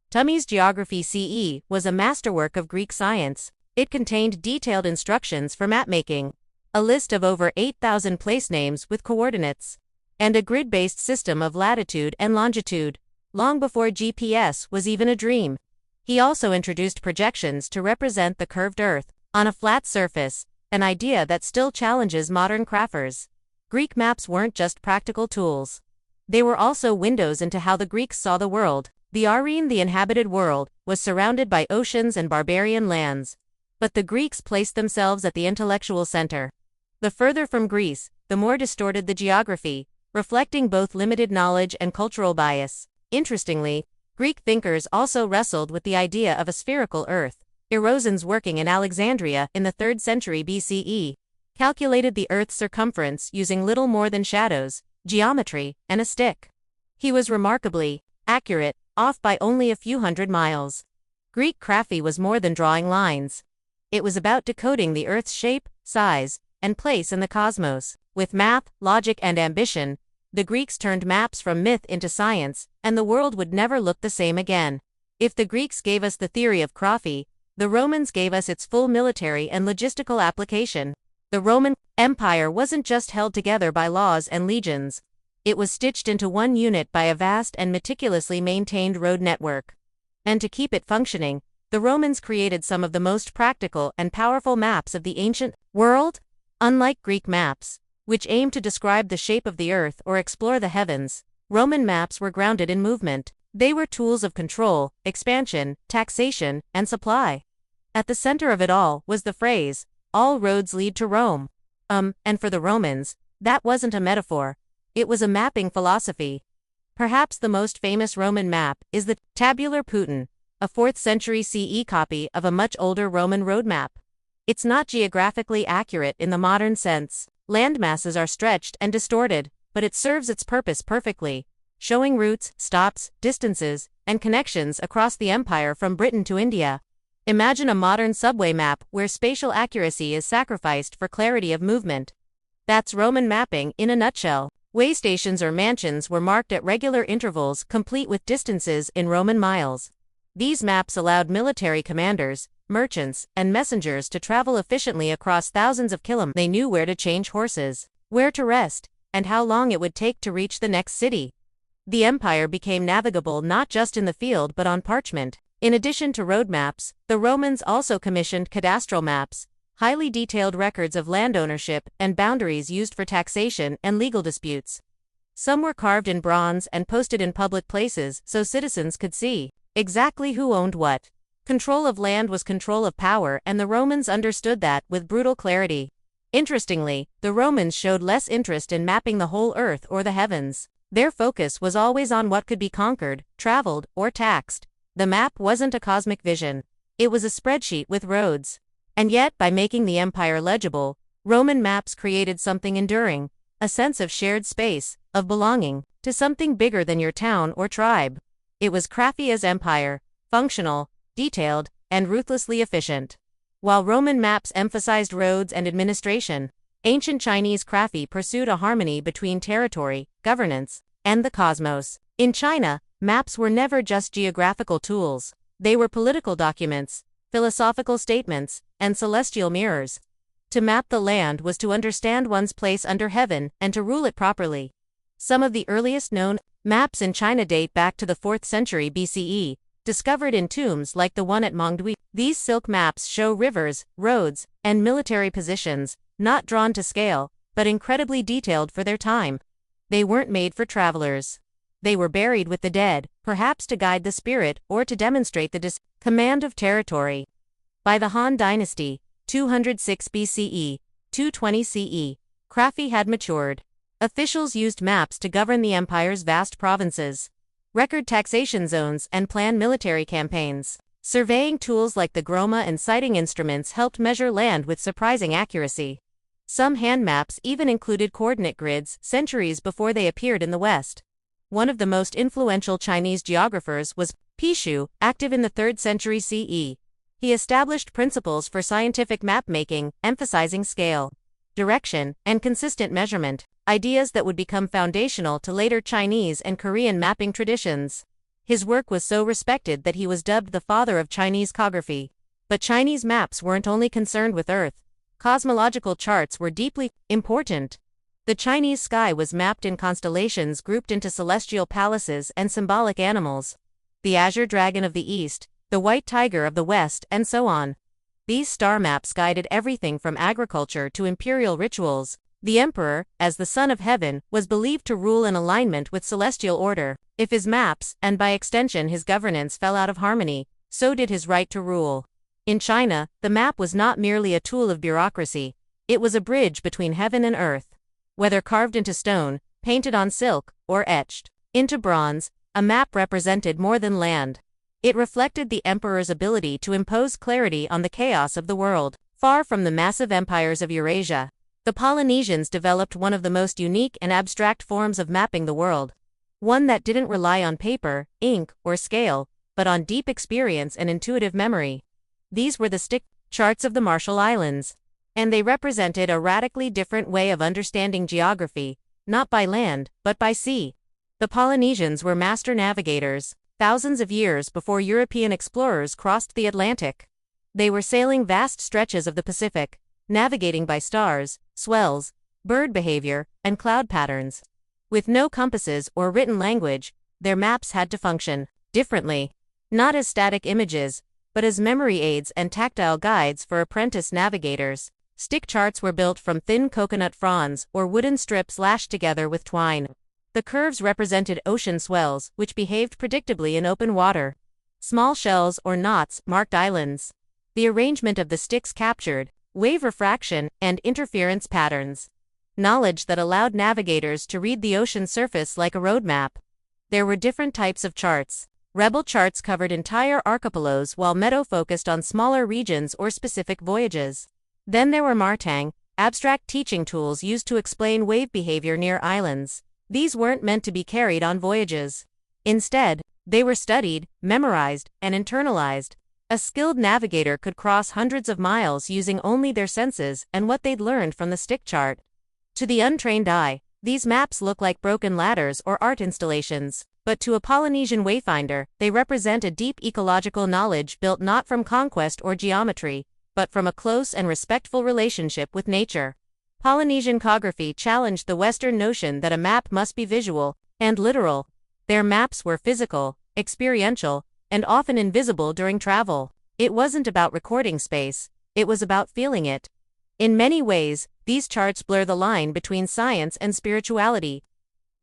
Ptolemy's Geography CE was a masterwork of Greek science. It contained detailed instructions for mapmaking, a list of over 8,000 place names with coordinates, and a grid-based system of latitude and longitude, long before GPS was even a dream. He also introduced projections to represent the curved Earth on a flat surface, an idea that still challenges modern crafters. Greek maps weren't just practical tools. They were also windows into how the Greeks saw the world. The arene, the inhabited world, was surrounded by oceans and barbarian lands. But the Greeks placed themselves at the intellectual center. The further from Greece, the more distorted the geography, reflecting both limited knowledge and cultural bias. Interestingly, Greek thinkers also wrestled with the idea of a spherical Earth. Erosions working in Alexandria in the 3rd century BCE calculated the Earth's circumference using little more than shadows, geometry, and a stick. He was remarkably accurate, off by only a few hundred miles. Greek crafty was more than drawing lines. It was about decoding the Earth's shape, size, and place in the cosmos. With math, logic, and ambition, the Greeks turned maps from myth into science, and the world would never look the same again. If the Greeks gave us the theory of crafty, the Romans gave us its full military and logistical application. The Roman Empire wasn't just held together by laws and legions. It was stitched into one unit by a vast and meticulously maintained road network. And to keep it functioning, the Romans created some of the most practical and powerful maps of the ancient world. Unlike Greek maps, which aimed to describe the shape of the earth or explore the heavens, Roman maps were grounded in movement. They were tools of control, expansion, taxation, and supply. At the center of it all was the phrase, "All roads lead to Rome." And for the Romans, that wasn't a metaphor. It was a mapping philosophy. Perhaps the most famous Roman map is the Tabular Putin, a 4th century CE copy of a much older Roman road map. It's not geographically accurate in the modern sense. Landmasses are stretched and distorted, but it serves its purpose perfectly, showing routes, stops, distances, and connections across the empire from Britain to India. Imagine a modern subway map where spatial accuracy is sacrificed for clarity of movement. That's Roman mapping in a nutshell. Way stations or mansions were marked at regular intervals, complete with distances in Roman miles. These maps allowed military commanders, merchants, and messengers to travel efficiently across thousands of kilometers. They knew where to change horses, where to rest, and how long it would take to reach the next city. The empire became navigable not just in the field but on parchment. In addition to road maps, the Romans also commissioned cadastral maps, highly detailed records of land ownership and boundaries used for taxation and legal disputes. Some were carved in bronze and posted in public places so citizens could see exactly who owned what. Control of land was control of power, and the Romans understood that with brutal clarity. Interestingly, the Romans showed less interest in mapping the whole earth or the heavens. Their focus was always on what could be conquered, traveled, or taxed. The map wasn't a cosmic vision. It was a spreadsheet with roads. And yet, by making the empire legible, Roman maps created something enduring, a sense of shared space, of belonging to something bigger than your town or tribe. It was crafty as empire, functional, detailed, and ruthlessly efficient. While Roman maps emphasized roads and administration, ancient Chinese crafty pursued a harmony between territory, governance, and the cosmos. In China, maps were never just geographical tools. They were political documents, philosophical statements, and celestial mirrors. To map the land was to understand one's place under heaven and to rule it properly. Some of the earliest known maps in China date back to the 4th century BCE, discovered in tombs like the one at Mongdui. These silk maps show rivers, roads, and military positions, not drawn to scale, but incredibly detailed for their time. They weren't made for travelers. They were buried with the dead, perhaps to guide the spirit or to demonstrate the command of territory. By the Han Dynasty, 206 BCE, 220 CE, craft had matured. Officials used maps to govern the empire's vast provinces, record taxation zones, and plan military campaigns. Surveying tools like the groma and sighting instruments helped measure land with surprising accuracy. Some hand maps even included coordinate grids centuries before they appeared in the West. One of the most influential Chinese geographers was Pishu, active in the 3rd century CE. He established principles for scientific map-making, emphasizing scale, direction, and consistent measurement, ideas that would become foundational to later Chinese and Korean mapping traditions. His work was so respected that he was dubbed the father of Chinese cartography. But Chinese maps weren't only concerned with Earth. Cosmological charts were deeply important. The Chinese sky was mapped in constellations grouped into celestial palaces and symbolic animals. The azure dragon of the east, the white tiger of the west, and so on. These star maps guided everything from agriculture to imperial rituals. The emperor, as the son of heaven, was believed to rule in alignment with celestial order. If his maps, and by extension his governance, fell out of harmony, so did his right to rule. In China, the map was not merely a tool of bureaucracy, it was a bridge between heaven and earth. Whether carved into stone, painted on silk, or etched into bronze, a map represented more than land. It reflected the emperor's ability to impose clarity on the chaos of the world. Far from the massive empires of Eurasia, the Polynesians developed one of the most unique and abstract forms of mapping the world. One that didn't rely on paper, ink, or scale, but on deep experience and intuitive memory. These were the stick charts of the Marshall Islands. And they represented a radically different way of understanding geography, not by land, but by sea. The Polynesians were master navigators, thousands of years before European explorers crossed the Atlantic. They were sailing vast stretches of the Pacific, navigating by stars, swells, bird behavior, and cloud patterns. With no compasses or written language, their maps had to function differently, not as static images, but as memory aids and tactile guides for apprentice navigators. Stick charts were built from thin coconut fronds or wooden strips lashed together with twine. The curves represented ocean swells, which behaved predictably in open water. Small shells or knots marked islands. The arrangement of the sticks captured wave refraction and interference patterns. Knowledge that allowed navigators to read the ocean surface like a roadmap. There were different types of charts. Rebel charts covered entire archipelagos while Meadow focused on smaller regions or specific voyages. Then there were martang, abstract teaching tools used to explain wave behavior near islands. These weren't meant to be carried on voyages. Instead, they were studied, memorized, and internalized. A skilled navigator could cross hundreds of miles using only their senses and what they'd learned from the stick chart. To the untrained eye, these maps look like broken ladders or art installations, but to a Polynesian wayfinder, they represent a deep ecological knowledge built not from conquest or geometry, but from a close and respectful relationship with nature. Polynesian cartography challenged the Western notion that a map must be visual and literal. Their maps were physical, experiential, and often invisible during travel. It wasn't about recording space, it was about feeling it. In many ways, these charts blur the line between science and spirituality.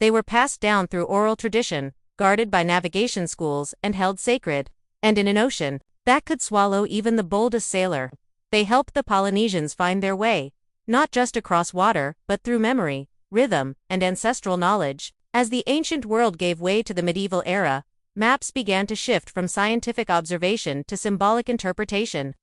They were passed down through oral tradition, guarded by navigation schools, and held sacred. And in an ocean that could swallow even the boldest sailor, they helped the Polynesians find their way, not just across water, but through memory, rhythm, and ancestral knowledge. As the ancient world gave way to the medieval era, maps began to shift from scientific observation to symbolic interpretation.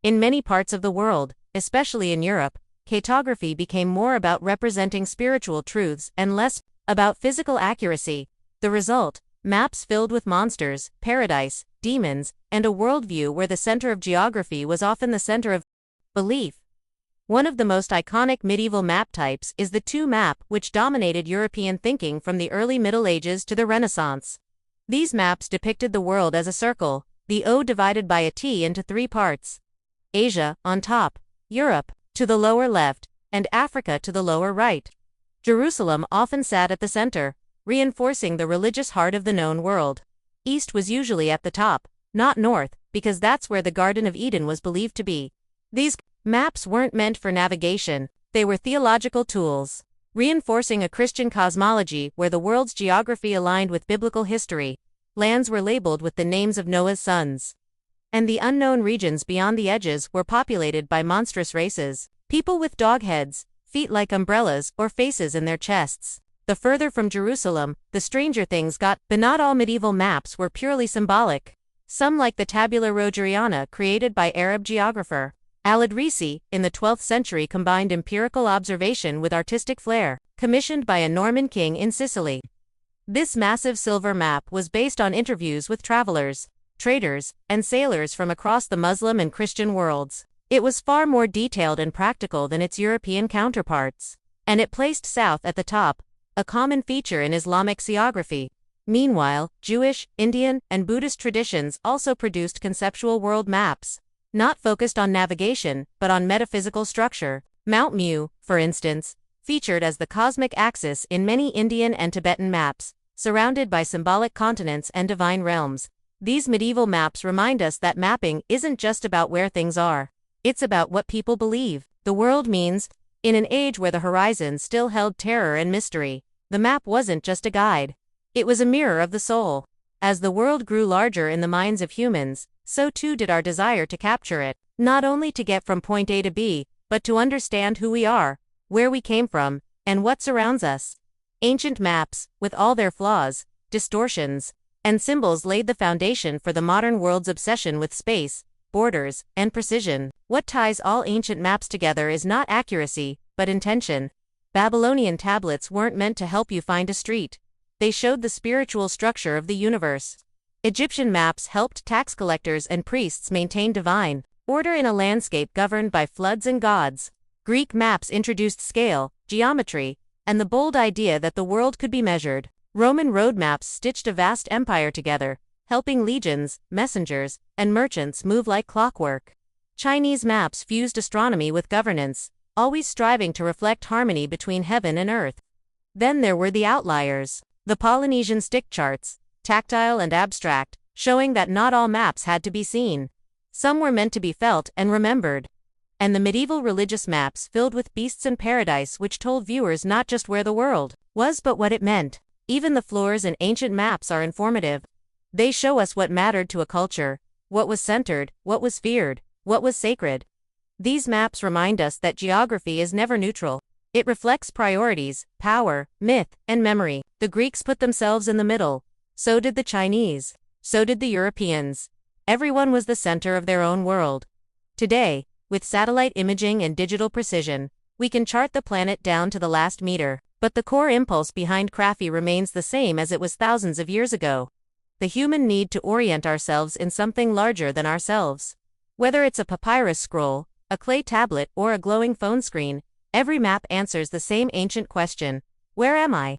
In many parts of the world, especially in Europe, cartography became more about representing spiritual truths and less about physical accuracy. The result, maps filled with monsters, paradise, demons, and a worldview where the center of geography was often the center of belief. One of the most iconic medieval map types is the two map, which dominated European thinking from the early Middle Ages to the Renaissance. These maps depicted the world as a circle, the O divided by a T into three parts. Asia, on top, Europe, to the lower left, and Africa to the lower right. Jerusalem often sat at the center, reinforcing the religious heart of the known world. East was usually at the top, not north, because that's where the Garden of Eden was believed to be. These Maps weren't meant for navigation, they were theological tools, reinforcing a Christian cosmology where the world's geography aligned with biblical history. Lands were labeled with the names of Noah's sons. And the unknown regions beyond the edges were populated by monstrous races, people with dog heads, feet like umbrellas, or faces in their chests. The further from Jerusalem, the stranger things got, but not all medieval maps were purely symbolic. Some, like the Tabula Rogeriana created by Arab geographer Al-Idrisi in the 12th century, combined empirical observation with artistic flair, commissioned by a Norman king in Sicily. This massive silver map was based on interviews with travelers, traders, and sailors from across the Muslim and Christian worlds. It was far more detailed and practical than its European counterparts. And it placed south at the top, a common feature in Islamic seaography. Meanwhile, Jewish, Indian, and Buddhist traditions also produced conceptual world maps, not focused on navigation, but on metaphysical structure. Mount Mu, for instance, featured as the cosmic axis in many Indian and Tibetan maps, surrounded by symbolic continents and divine realms. These medieval maps remind us that mapping isn't just about where things are. It's about what people believe the world means. In an age where the horizon still held terror and mystery, the map wasn't just a guide. It was a mirror of the soul. As the world grew larger in the minds of humans, so too did our desire to capture it, not only to get from point A to B, but to understand who we are, where we came from, and what surrounds us. Ancient maps, with all their flaws, distortions, and symbols, laid the foundation for the modern world's obsession with space, borders, and precision. What ties all ancient maps together is not accuracy, but intention. Babylonian tablets weren't meant to help you find a street. They showed the spiritual structure of the universe. Egyptian maps helped tax collectors and priests maintain divine order in a landscape governed by floods and gods. Greek maps introduced scale, geometry, and the bold idea that the world could be measured. Roman road maps stitched a vast empire together, helping legions, messengers, and merchants move like clockwork. Chinese maps fused astronomy with governance, always striving to reflect harmony between heaven and earth. Then there were the outliers. The Polynesian stick charts, tactile and abstract, showing that not all maps had to be seen. Some were meant to be felt and remembered. And the medieval religious maps filled with beasts and paradise, which told viewers not just where the world was but what it meant. Even the floors in ancient maps are informative. They show us what mattered to a culture, what was centered, what was feared, what was sacred. These maps remind us that geography is never neutral. It reflects priorities, power, myth, and memory. The Greeks put themselves in the middle. So did the Chinese. So did the Europeans. Everyone was the center of their own world. Today, with satellite imaging and digital precision, we can chart the planet down to the last meter. But the core impulse behind crafty remains the same as it was thousands of years ago. The human need to orient ourselves in something larger than ourselves. Whether it's a papyrus scroll, a clay tablet, or a glowing phone screen, every map answers the same ancient question: where am I?